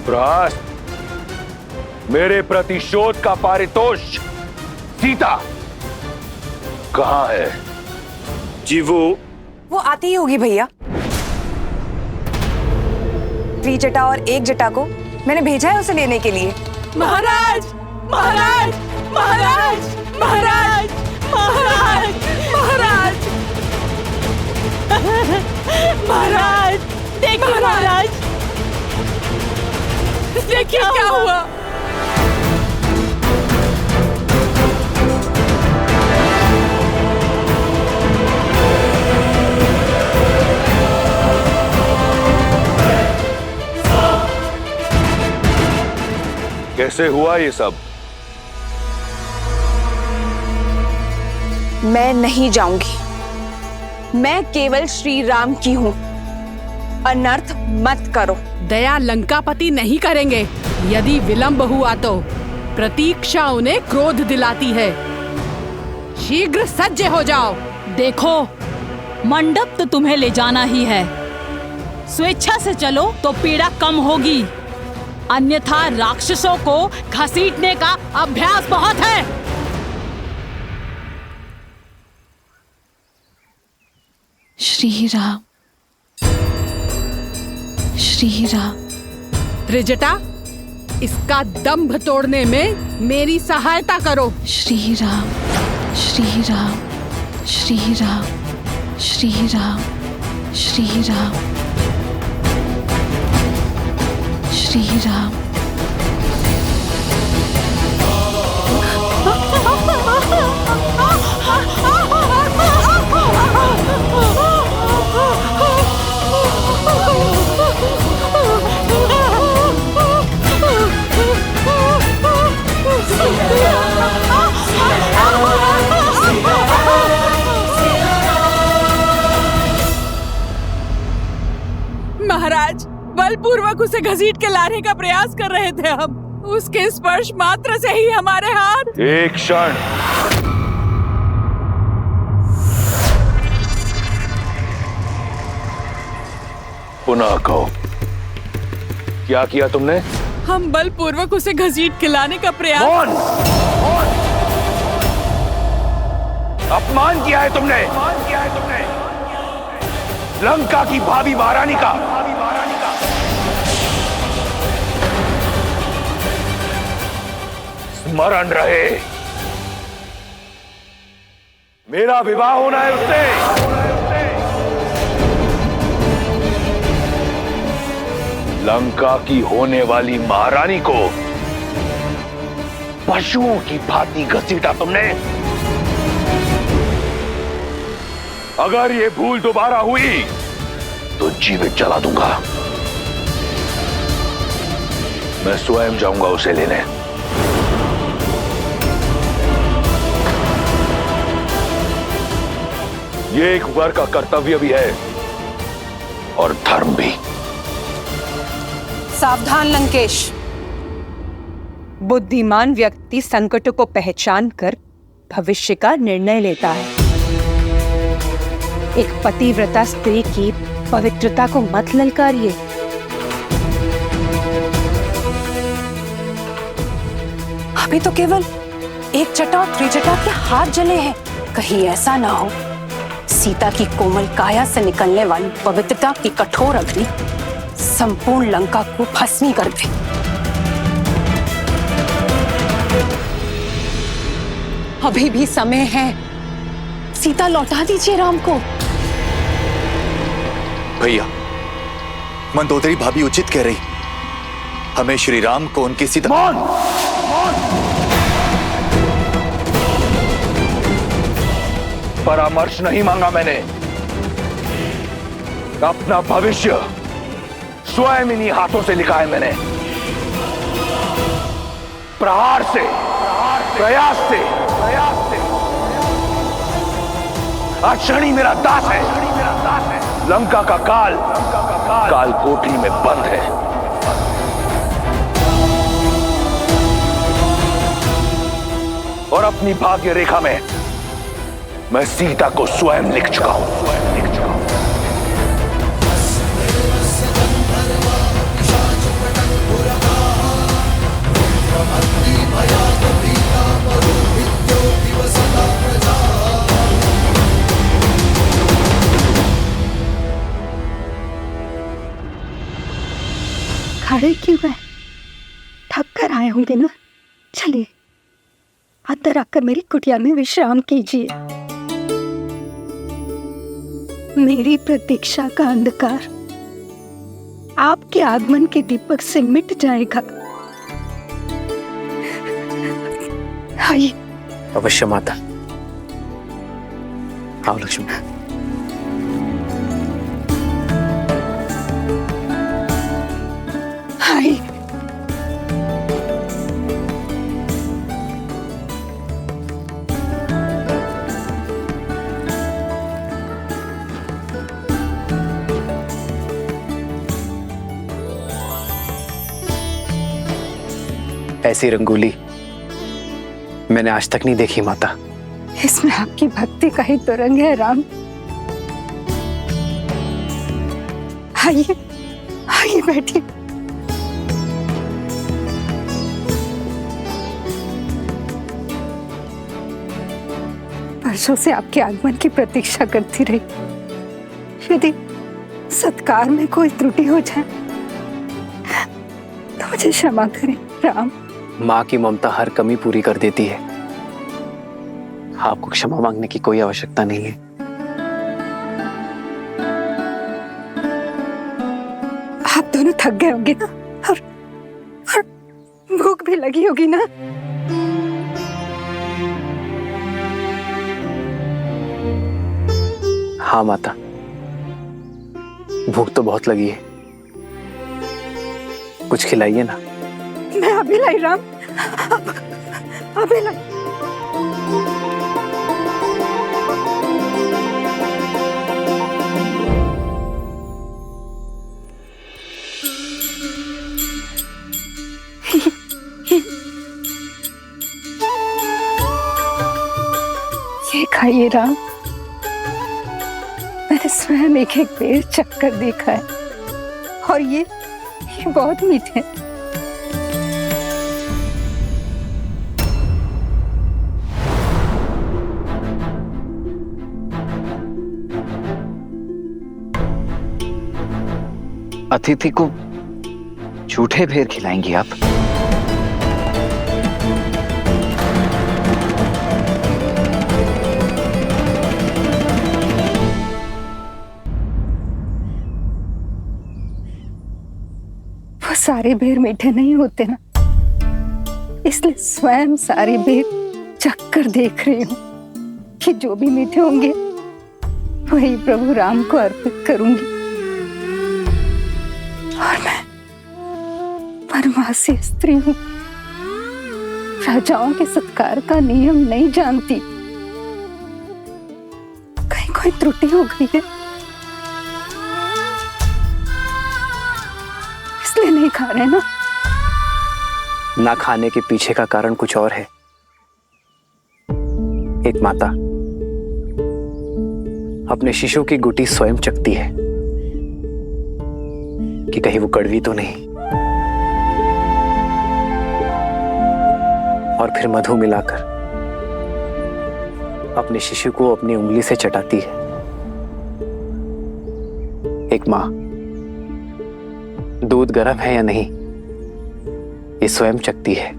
प्रहस्त, मेरे प्रतिशोध का पारितोष सीता कहां है? जी वो आती ही होगी भैया। त्रिजटा और एक जटा को मैंने भेजा है उसे लेने के लिए। महाराज, महाराज, महाराज, महाराज, महाराज, महाराज, महाराज, देखिए महाराज, देखिए क्या हुआ। कैसे हुआ ये सब? मैं नहीं जाऊंगी। मैं केवल श्री राम की हूं। अनर्थ मत करो। दया लंकापति नहीं करेंगे। यदि विलंब हुआ तो प्रतीक्षा उन्हें क्रोध दिलाती है। शीघ्र सज्ज हो जाओ। देखो, मंडप तो तुम्हें ले जाना ही है। स्वेच्छा से चलो तो पीड़ा कम होगी, अन्यथा राक्षसों को घसीटने का अभ्यास बहुत है। श्री राम, श्री राम। त्रिजटा, इसका दंभ तोड़ने में मेरी सहायता करो। श्री राम, श्री राम, श्री राम, श्री राम, श्री राम, श्री राम। महाराज, बलपूर्वक उसे घसीट के लाने का प्रयास कर रहे थे हम। उसके स्पर्श मात्र से ही हमारे हाथ। एक क्षण। पुनः कहो, क्या किया तुमने? हम बलपूर्वक उसे घसीट के लाने का प्रयास। मौन! अपमान किया है तुमने, लंका की भावी महारानी का। स्मरण रहे, मेरा विवाह होना है उससे। लंका की होने वाली महारानी को पशुओं की भांति घसीटा तुमने। अगर ये भूल दोबारा हुई तो जीवित जला दूंगा। मैं स्वयं जाऊंगा उसे लेने। ये एक वर का कर्तव्य भी है और धर्म भी। सावधान लंकेश। बुद्धिमान व्यक्ति संकटों को पहचान कर भविष्य का निर्णय लेता है। एक पतिव्रता स्त्री की पवित्रता को मत ललकारिए। अभी तो केवल एक जटा और त्रिजटा के हाथ जले हैं। कहीं ऐसा ना हो सीता की कोमल काया से निकलने वाली पवित्रता की कठोर अग्नि संपूर्ण लंका को भस्मी कर दे। अभी भी समय है, सीता लौटा दीजिए राम को। भैया, मंदोदरी भाभी उचित कह रही, हमें श्री राम को उनकी सीता। मौन! परामर्श नहीं मांगा मैंने, अपना भविष्य स्वयं इन्हीं हाथों से लिखा है मैंने। प्रहार से, प्रयास से, आज शनि मेरा दास है। लंका का काल कोठरी में बंद है। और अपनी भाग्य रेखा में मैं सीता को स्वयं लिख चुका हूं। खड़े क्यों है? थक कर आए होंगे ना। चलिए अंदर आकर मेरी कुटिया में विश्राम कीजिए। मेरी प्रतीक्षा का अंधकार आपके आगमन के दीपक से मिट जाएगा। आइए। अवश्य माता। आओ लक्ष्मी। आइए। ऐसी रंगोली मैंने आज तक नहीं देखी माता। इसमें आपकी भक्ति का ही तो रंग है राम। आइए आइए बैठिए। वर्षों से आपके आगमन की प्रतीक्षा करती रही। यदि सत्कार में कोई त्रुटि हो जाए तो मुझे क्षमा करें राम। माँ की ममता हर कमी पूरी कर देती है। आपको क्षमा मांगने की कोई आवश्यकता नहीं है। आप दोनों थक गए होंगे ना, और भूख भी लगी होगी ना। हाँ माता, भूख तो बहुत लगी है। कुछ खिलाइए ना। मैं अभी लाई राम, अभी लाई। ये खाइए राम, मैंने स्वयं एक एक बेर चक्कर देखा है। और ये बहुत मीठे हैं। अतिथि को झूठे भेर खिलाएंगी आप? वो सारे बेर मीठे नहीं होते ना, इसलिए स्वयं सारे बेर चख कर देख रही हूँ कि जो भी मीठे होंगे वही प्रभु राम को अर्पित करूंगी। और मैं वनवासी स्त्री हूँ, राजाओं के सत्कार का नियम नहीं जानती। कहीं कोई त्रुटि हो गई है, इसलिए नहीं खा रहे ना। ना खाने के पीछे का कारण कुछ और है। एक माता अपने शिशु की गुटी स्वयं चखती है कि कहीं वो कड़वी तो नहीं, और फिर मधु मिलाकर अपने शिशु को अपनी उंगली से चटाती है। एक मां दूध गर्म है या नहीं ये स्वयं चखती है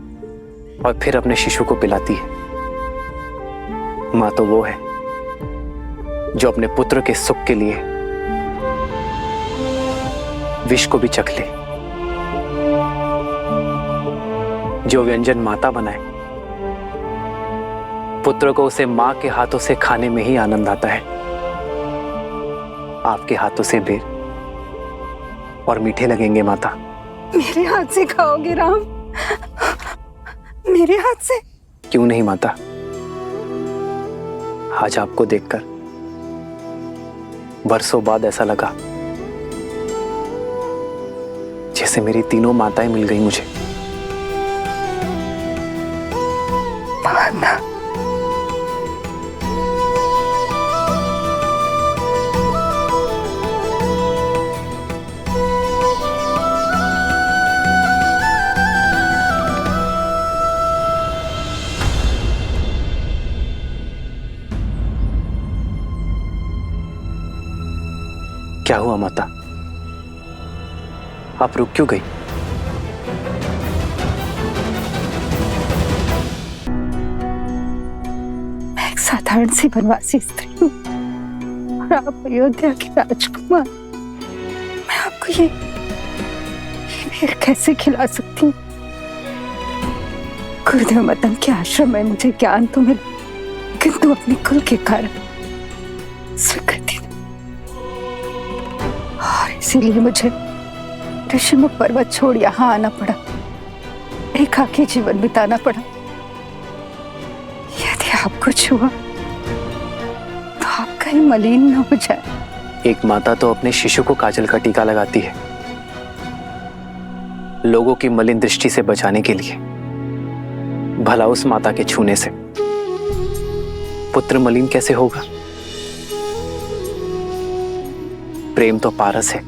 और फिर अपने शिशु को पिलाती है। मां तो वो है जो अपने पुत्र के सुख के लिए विष को भी चख ले। जो व्यंजन माता बनाए, पुत्र को उसे मां के हाथों से खाने में ही आनंद आता है। आपके हाथों से बेर और मीठे लगेंगे माता। मेरे हाथ से खाओगे राम? मेरे हाथ से? क्यों नहीं माता। आज आपको देखकर बरसों बाद ऐसा लगा जैसे मेरी तीनों माताएं मिल गई मुझे। माता, क्या हुआ माता, आप रुक क्यों गई? मैं एक साधारण सी वनवासी स्त्री हूँ और आप अयोध्या के राजकुमार। मैं आपको ये बेर कैसे खिला सकती हूँ? गुरुदेव मदन के आश्रम में मुझे ज्ञान तो मिला, किंतु अपने कुल के कारण स्वीकृति, और इसीलिए मुझे ऋषिमुख पर्वत छोड़ यहाँ आना पड़ा, एकाकी जीवन बिताना पड़ा। यदि आपको छुआ तो आप कहीं मलिन न हो जाए। एक माता तो अपने शिशु को काजल का टीका लगाती है लोगों की मलिन दृष्टि से बचाने के लिए। भला उस माता के छूने से पुत्र मलिन कैसे होगा? प्रेम तो पारस है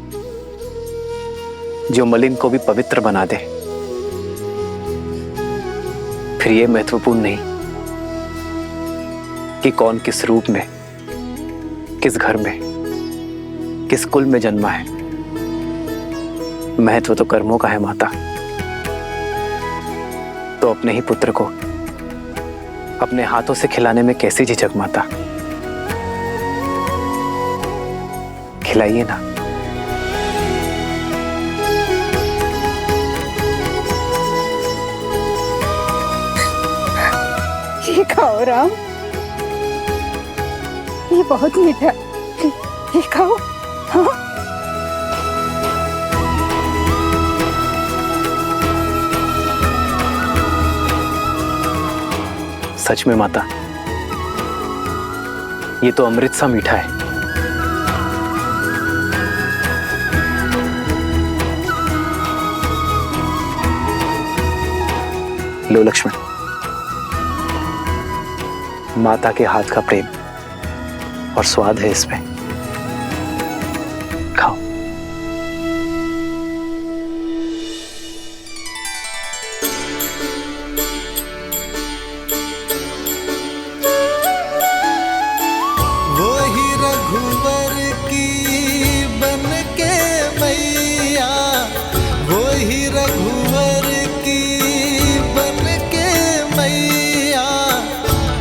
जो मलिन को भी पवित्र बना दे। फिर यह महत्वपूर्ण नहीं कि कौन किस रूप में, किस घर में, किस कुल में जन्मा है। महत्व तो कर्मों का है माता। तो अपने ही पुत्र को अपने हाथों से खिलाने में कैसी झिझक माता? खिलाइए ना। ये खाओ राम, ये बहुत मीठा है, ये खाओ। हाँ? सच में माता, ये तो अमृत सा मीठा है। लो लक्ष्मण, माता के हाथ का प्रेम और स्वाद है इसमें। खाओ।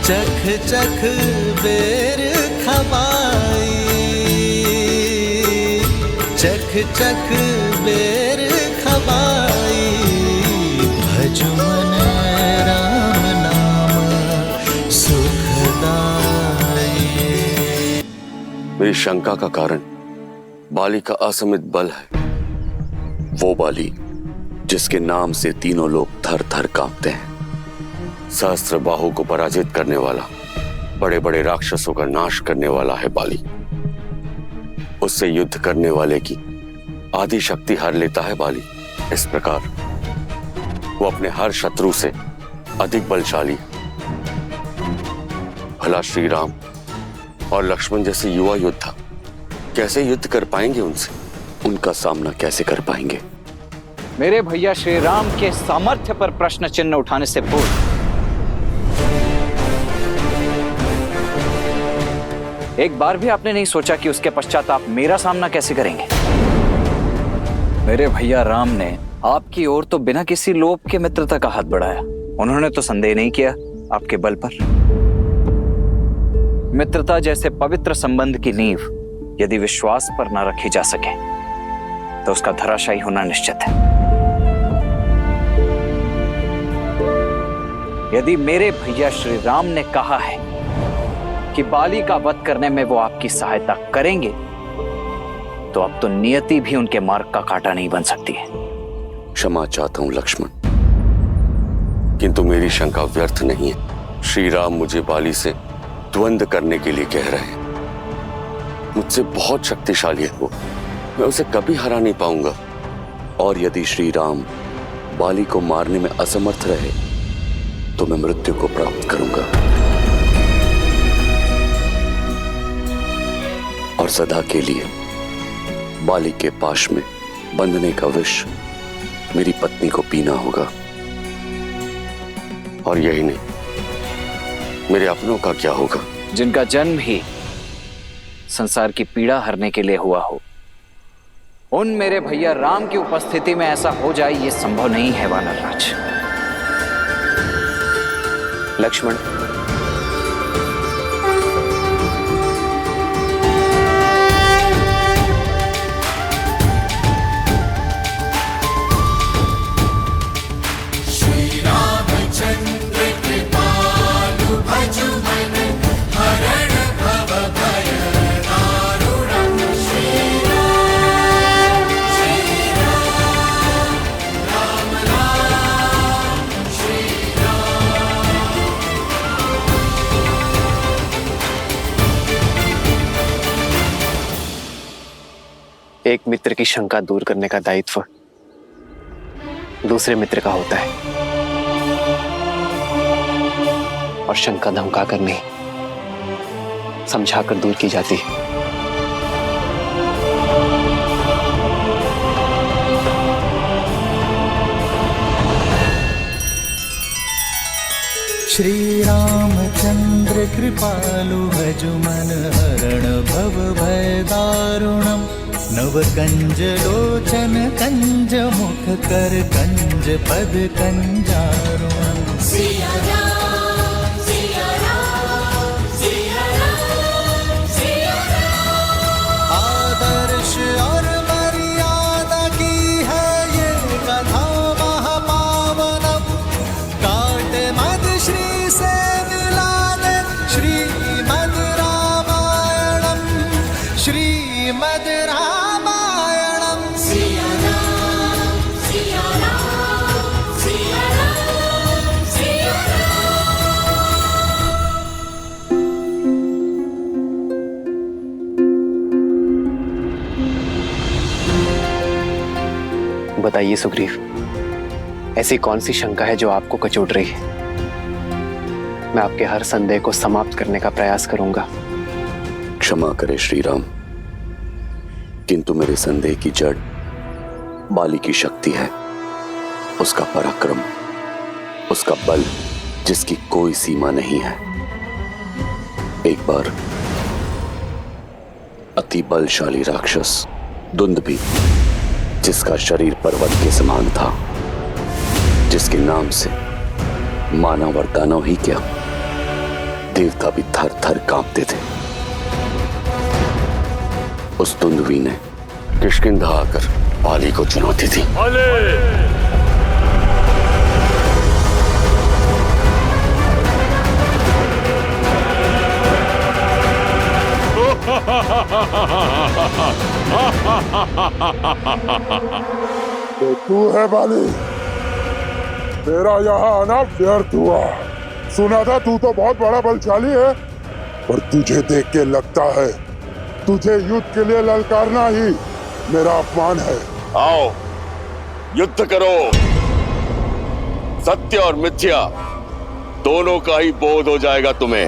चख चख बेर खबाई, चख चख बेर खबाई, भज मन राम नाम सुखदाई। मेरी शंका का कारण बाली का असमित बल है, वो बाली जिसके नाम से तीनों लोग थर थर कांपते हैं। सहस्त्र बाहु को पराजित करने वाला, बड़े बड़े राक्षसों का नाश करने वाला है बाली। उससे युद्ध करने वाले की आदि शक्ति हर लेता है बाली। इस प्रकार वो अपने हर शत्रु से अधिक बलशाली। भला श्री राम और लक्ष्मण जैसे युवा योद्धा कैसे युद्ध कर पाएंगे उनसे? उनका सामना कैसे कर पाएंगे? मेरे भैया श्री राम के सामर्थ्य पर प्रश्न चिन्ह उठाने से पूर्व एक बार भी आपने नहीं सोचा कि उसके पश्चात आप मेरा सामना कैसे करेंगे? मेरे भैया राम ने आपकी ओर तो बिना किसी लोभ के मित्रता का हाथ बढ़ाया। उन्होंने तो संदेह नहीं किया आपके बल पर। मित्रता जैसे पवित्र संबंध की नींव यदि विश्वास पर न रखी जा सके तो उसका धराशायी होना निश्चित है। यदि मेरे भैया श्री राम ने कहा है कि बाली का वध करने में वो आपकी सहायता करेंगे, तो अब तो नियति भी उनके मार्ग का कांटा नहीं बन सकती है। क्षमा चाहता हूं लक्ष्मण, किंतु मेरी शंका व्यर्थ नहीं है। श्री राम मुझे बाली से द्वंद्व करने के लिए कह रहे हैं। मुझसे बहुत शक्तिशाली है वो, मैं उसे कभी हरा नहीं पाऊंगा। और यदि श्री राम बाली को मारने में असमर्थ रहे तो मैं मृत्यु को प्राप्त करूंगा और सदा के लिए बाली के पाश में बंधने का विष मेरी पत्नी को पीना होगा। और यही नहीं, मेरे अपनों का क्या होगा? जिनका जन्म ही संसार की पीड़ा हरने के लिए हुआ हो, उन मेरे भैया राम की उपस्थिति में ऐसा हो जाए ये संभव नहीं है वानरराज। लक्ष्मण, एक मित्र की शंका दूर करने का दायित्व दूसरे मित्र का होता है, और शंका धमका कर नहीं, समझाकर दूर की जाती है। श्री रामचंद्र कृपालु भजु मन हरण भव भय दारुणम। नव कंज लोचन कंज मुख कर कंज पद कंजारुणम। सिया राम, सिया राम, सिया राम, सिया राम। आदर्श और मर्यादा की है ये कथा महापावनम। काट मद श्री से मिलाने श्रीमद् रामायणम, श्रीमद् रामायणम। सिया राम, सिया राम, सिया राम, सिया राम। बताइए सुग्रीव, ऐसी कौन सी शंका है जो आपको कचोट रही है? मैं आपके हर संदेह को समाप्त करने का प्रयास करूंगा। क्षमा करे श्री राम, किंतु मेरे संदेह की जड़ बाली की शक्ति है, उसका पराक्रम, उसका बल जिसकी कोई सीमा नहीं है। एक बार अति बलशाली राक्षस दुंदुभि, जिसका शरीर पर्वत के समान था, जिसके नाम से मानव और दानव ही क्या देवता भी थर थर कांपते थे। उस दुंदुभी ने किष्किंधा आकर बाली को चुनौती दी। तो तू है बाली? तेरा यहाँ आना व्यर्थ हुआ। सुना था तू तो बहुत बड़ा बलशाली है, पर तुझे देख के लगता है तुझे युद्ध के लिए ललकारना ही मेरा अपमान है। आओ युद्ध करो। सत्य और मिथ्या दोनों का ही बोध हो जाएगा तुम्हें।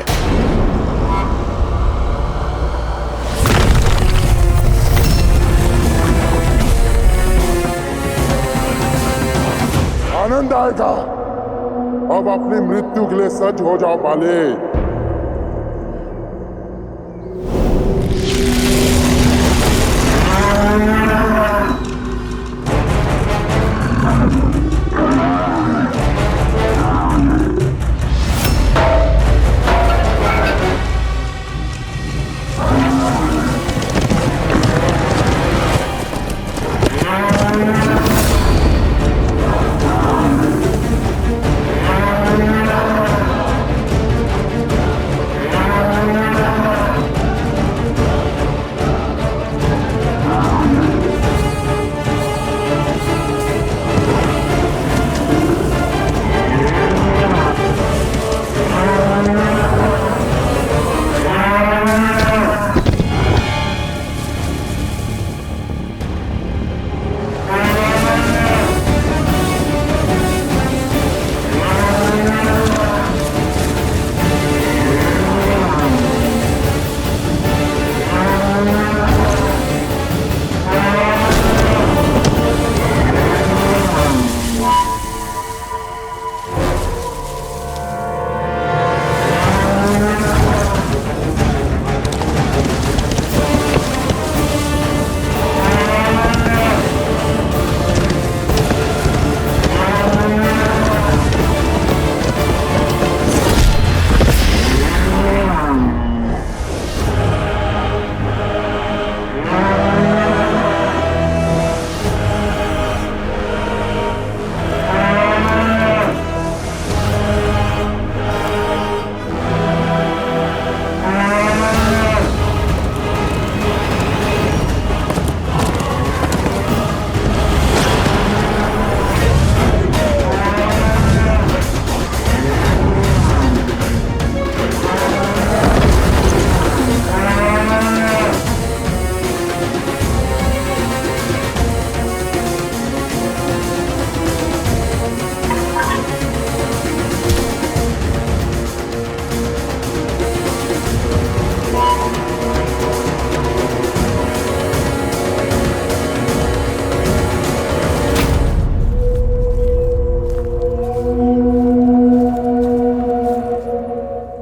आनंद आएगा। अब अपनी मृत्यु के लिए सज्ज हो जाओ बाली।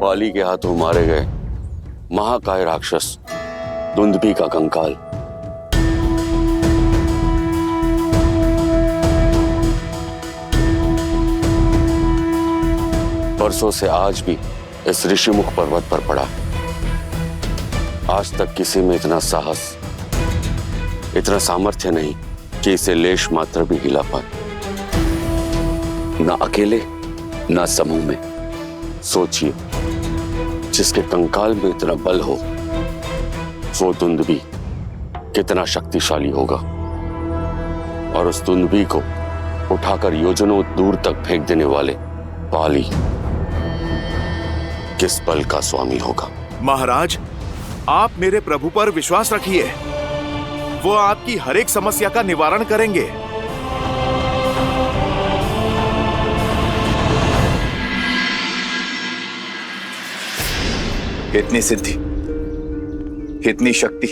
बाली के हाथों मारे गए महाकाय राक्षस दुंदुभी का कंकाल परसों से आज भी इस ऋषिमुख पर्वत पर पड़ा। आज तक किसी में इतना साहस, इतना सामर्थ्य नहीं कि इसे लेश मात्र भी हिला पाए। ना अकेले ना समूह में। सोचिए, जिसके कंकाल में इतना बल हो वो दुंदुभी कितना शक्तिशाली होगा, और उस दुंदुभी को उठाकर योजनों दूर तक फेंक देने वाले बाली किस बल का स्वामी होगा। महाराज, आप मेरे प्रभु पर विश्वास रखिए, वो आपकी हर एक समस्या का निवारण करेंगे। इतनी सिद्धि, इतनी शक्ति,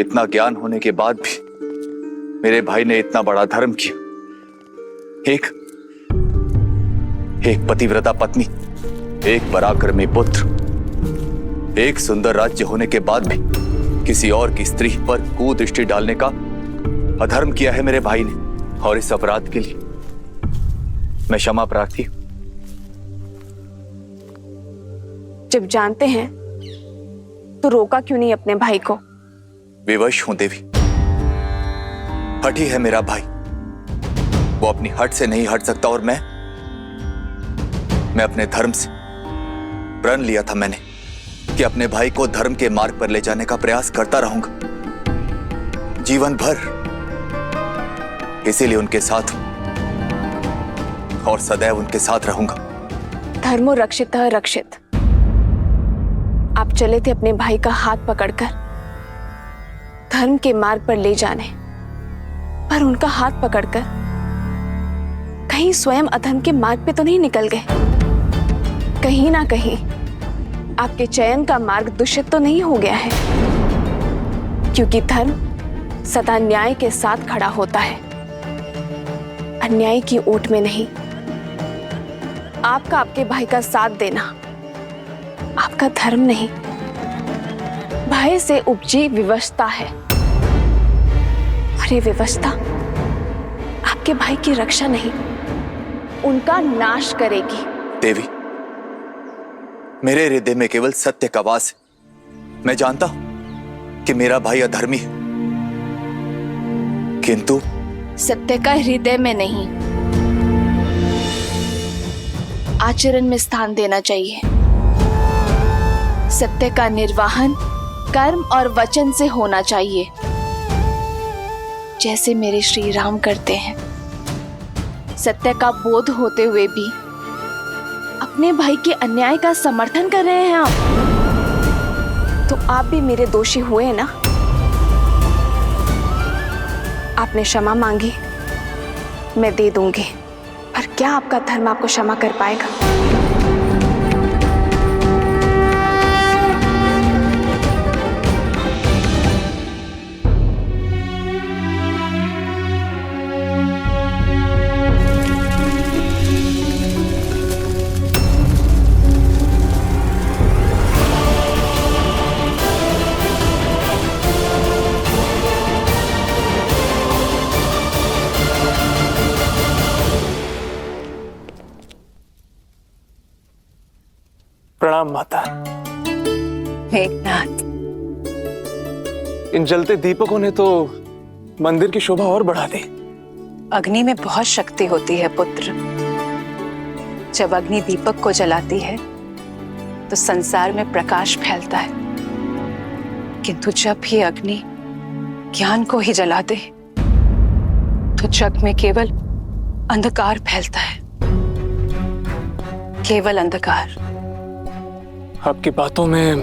इतना ज्ञान होने के बाद भी मेरे भाई ने इतना बड़ा धर्म किया। एक पतिव्रता पत्नी, एक पराक्रमी पुत्र, एक सुंदर राज्य होने के बाद भी किसी और की स्त्री पर कुदृष्टि डालने का अधर्म किया है मेरे भाई ने, और इस अपराध के लिए मैं क्षमा प्रार्थी हूं। जब जानते हैं तो रोका क्यों नहीं अपने भाई को? विवश हूं देवी। हठी है मेरा भाई, वो अपनी हट से नहीं हट सकता और मैं अपने धर्म से प्रण लिया था मैंने कि अपने भाई को धर्म के मार्ग पर ले जाने का प्रयास करता रहूंगा जीवन भर। इसीलिए उनके साथ हूं और सदैव उनके साथ रहूंगा। धर्मो रक्षितः रक्षित। आप चले थे अपने भाई का हाथ पकड़कर धर्म के मार्ग पर ले जाने, पर उनका हाथ पकड़कर कहीं स्वयं अधर्म के मार्ग पे तो नहीं निकल गए? कहीं ना कहीं आपके चयन का मार्ग दूषित तो नहीं हो गया है? क्योंकि धर्म सदा न्याय के साथ खड़ा होता है, अन्याय की ओट में नहीं। आपका आपके भाई का साथ देना आपका धर्म नहीं, भय से उपजी विवशता है। और ये विवशता आपके भाई की रक्षा नहीं, उनका नाश करेगी। देवी, मेरे हृदय में केवल सत्य का वास है। मैं जानता हूं कि मेरा भाई अधर्मी है, किंतु सत्य का हृदय में नहीं, आचरण में स्थान देना चाहिए। सत्य का निर्वाहन कर्म और वचन से होना चाहिए, जैसे मेरे श्री राम करते हैं। सत्य का बोध होते हुए भी अपने भाई के अन्याय का समर्थन कर रहे हैं आप, तो आप भी मेरे दोषी हुए ना। आपने क्षमा मांगी, मैं दे दूंगी, पर क्या आपका धर्म आपको क्षमा कर पाएगा? प्रणाम माता। मेघनाथ, इन जलते दीपकों ने तो मंदिर की शोभा और बढ़ा दी। अग्नि में बहुत शक्ति होती है पुत्र। जब अग्नि दीपक को जलाती है तो संसार में प्रकाश फैलता है, किंतु जब भी अग्नि ज्ञान को ही जला दे तो जग में केवल अंधकार फैलता है, केवल अंधकार। आपकी बातों में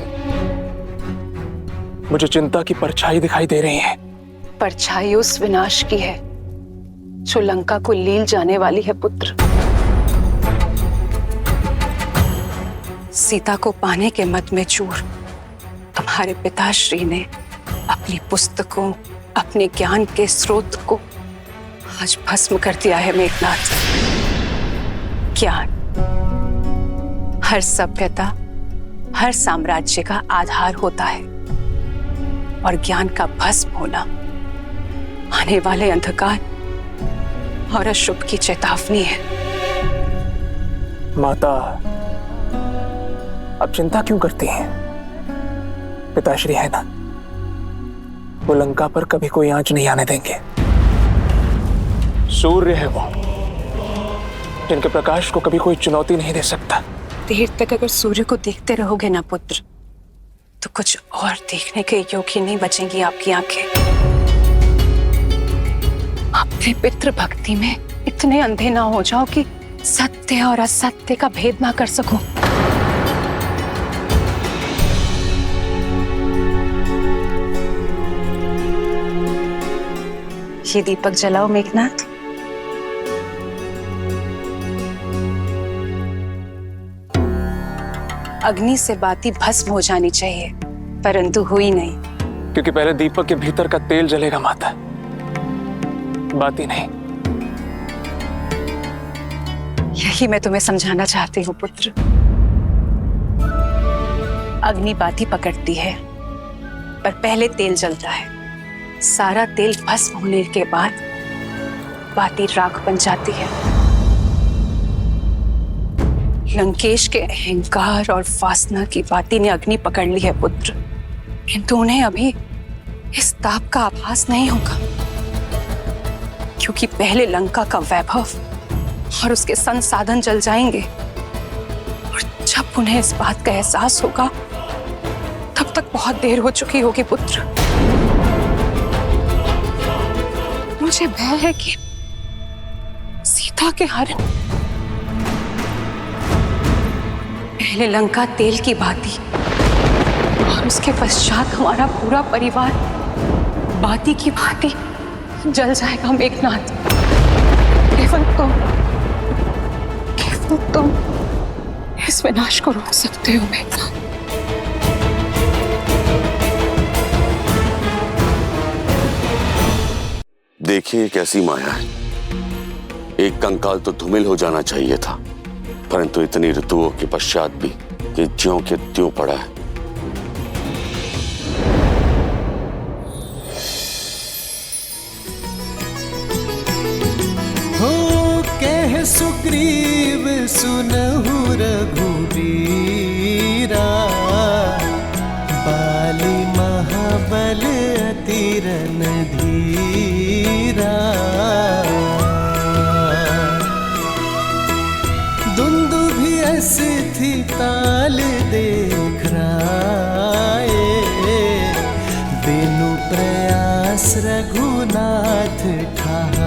मुझे चिंता की परछाई दिखाई दे रही है। परछाई उस विनाश की है जो लंका को लील जाने वाली है पुत्र। सीता को पाने के मद में चूर तुम्हारे पिताश्री ने अपनी पुस्तकों, अपने ज्ञान के स्रोत को आज भस्म कर दिया है मेघनाथ। ज्ञान हर सभ्यता, हर साम्राज्य का आधार होता है, और ज्ञान का भस्म होना आने वाले अंधकार और अशुभ की चेतावनी है। माता, आप चिंता क्यों करती हैं? पिताश्री है ना, वो लंका पर कभी कोई आंच नहीं आने देंगे। सूर्य है वो, जिनके प्रकाश को कभी कोई चुनौती नहीं दे सकता। देर तक अगर सूर्य को देखते रहोगे ना पुत्र, तो कुछ और देखने के योग्य नहीं बचेंगी आपकी आंखें। अपने पितृ भक्ति में इतने अंधे ना हो जाओ कि सत्य और असत्य का भेद ना कर सको। ये दीपक जलाओ मेघनाथ। अग्नि से बाती भस्म हो जानी चाहिए, परंतु हुई नहीं। क्योंकि पहले दीपक के भीतर का तेल जलेगा माता, बाती नहीं। यही मैं तुम्हें समझाना चाहती हूँ पुत्र। अग्नि बाती पकड़ती है, पर पहले तेल जलता है। सारा तेल भस्म होने के बाद बाती राख बन जाती है। लंकेश के अहंकार और वासना की वाती ने अग्नि पकड़ ली है पुत्र, किंतु उन्हें अभी इस ताप का आभास नहीं होगा, क्योंकि पहले लंका का वैभव और उसके संसाधन जल जाएंगे, और जब उन्हें इस बात का एहसास होगा तब तक बहुत देर हो चुकी होगी पुत्र। मुझे भय है कि सीता के हरण पहले लंका तेल की भांति और उसके पश्चात हमारा पूरा परिवार बाती की भांति जल जाएगा मेघनाथ। केवल तुम इस विनाश को रोक सकते हो मेघनाथ। देखिए कैसी माया है। एक कंकाल तो धूमिल हो जाना चाहिए था, परंतु इतनी ऋतुओं के पश्चात भी ये ज्यों के त्यों पड़ा है। हो कह सुग्रीव सुनहु रघुबीरा, बाली महाबल अति रणधीरा। दुंदुभि अस्थिति ताल देख राये, बिनु प्रयास रघुनाथ ठाए।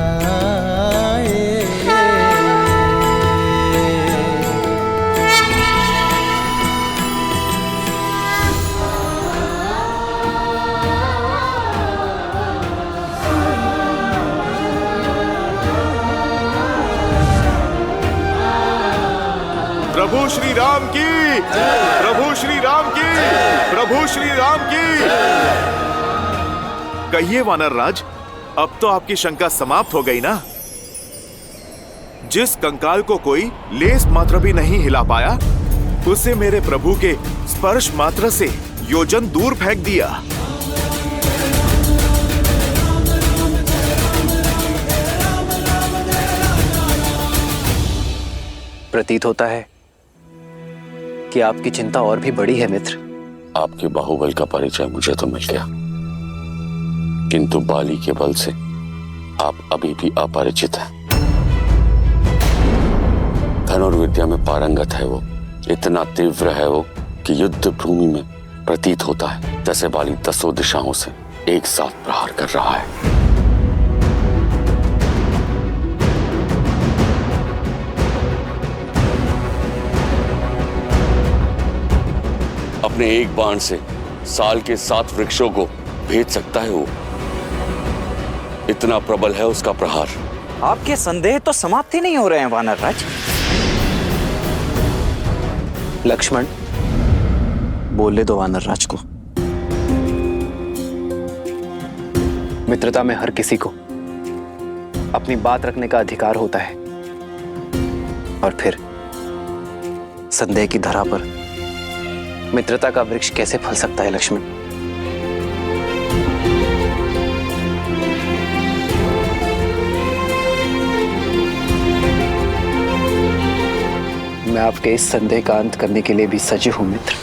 प्रभु श्री राम की, प्रभु श्री राम की, प्रभु श्री राम की। कहिए वानर राज, अब तो आपकी शंका समाप्त हो गई ना? जिस कंकाल को कोई लेस मात्र भी नहीं हिला पाया, उसे मेरे प्रभु के स्पर्श मात्र से योजन दूर फेंक दिया। प्रतीत होता है कि आपकी चिंता और भी बड़ी है मित्र। आपके बाहुबल का परिचय मुझे तो मिल गया, किंतु बाली के बल से आप अभी भी अपरिचित हैं। धनुर्विद्या में पारंगत है वो, इतना तीव्र है वो कि युद्ध भूमि में प्रतीत होता है जैसे बाली 10 दिशाओं से एक साथ प्रहार कर रहा है। अपने एक बाण से साल के 7 वृक्षों को भेद सकता है वो, इतना प्रबल है उसका प्रहार। आपके संदेह तो समाप्त ही नहीं हो रहे हैं वानर राज। लक्ष्मण, बोलने दो वानर राज को। मित्रता में हर किसी को अपनी बात रखने का अधिकार होता है, और फिर संदेह की धरा पर मित्रता का वृक्ष कैसे फल सकता है लक्ष्मण? मैं आपके इस संदेह का अंत करने के लिए भी सजग हूं मित्र।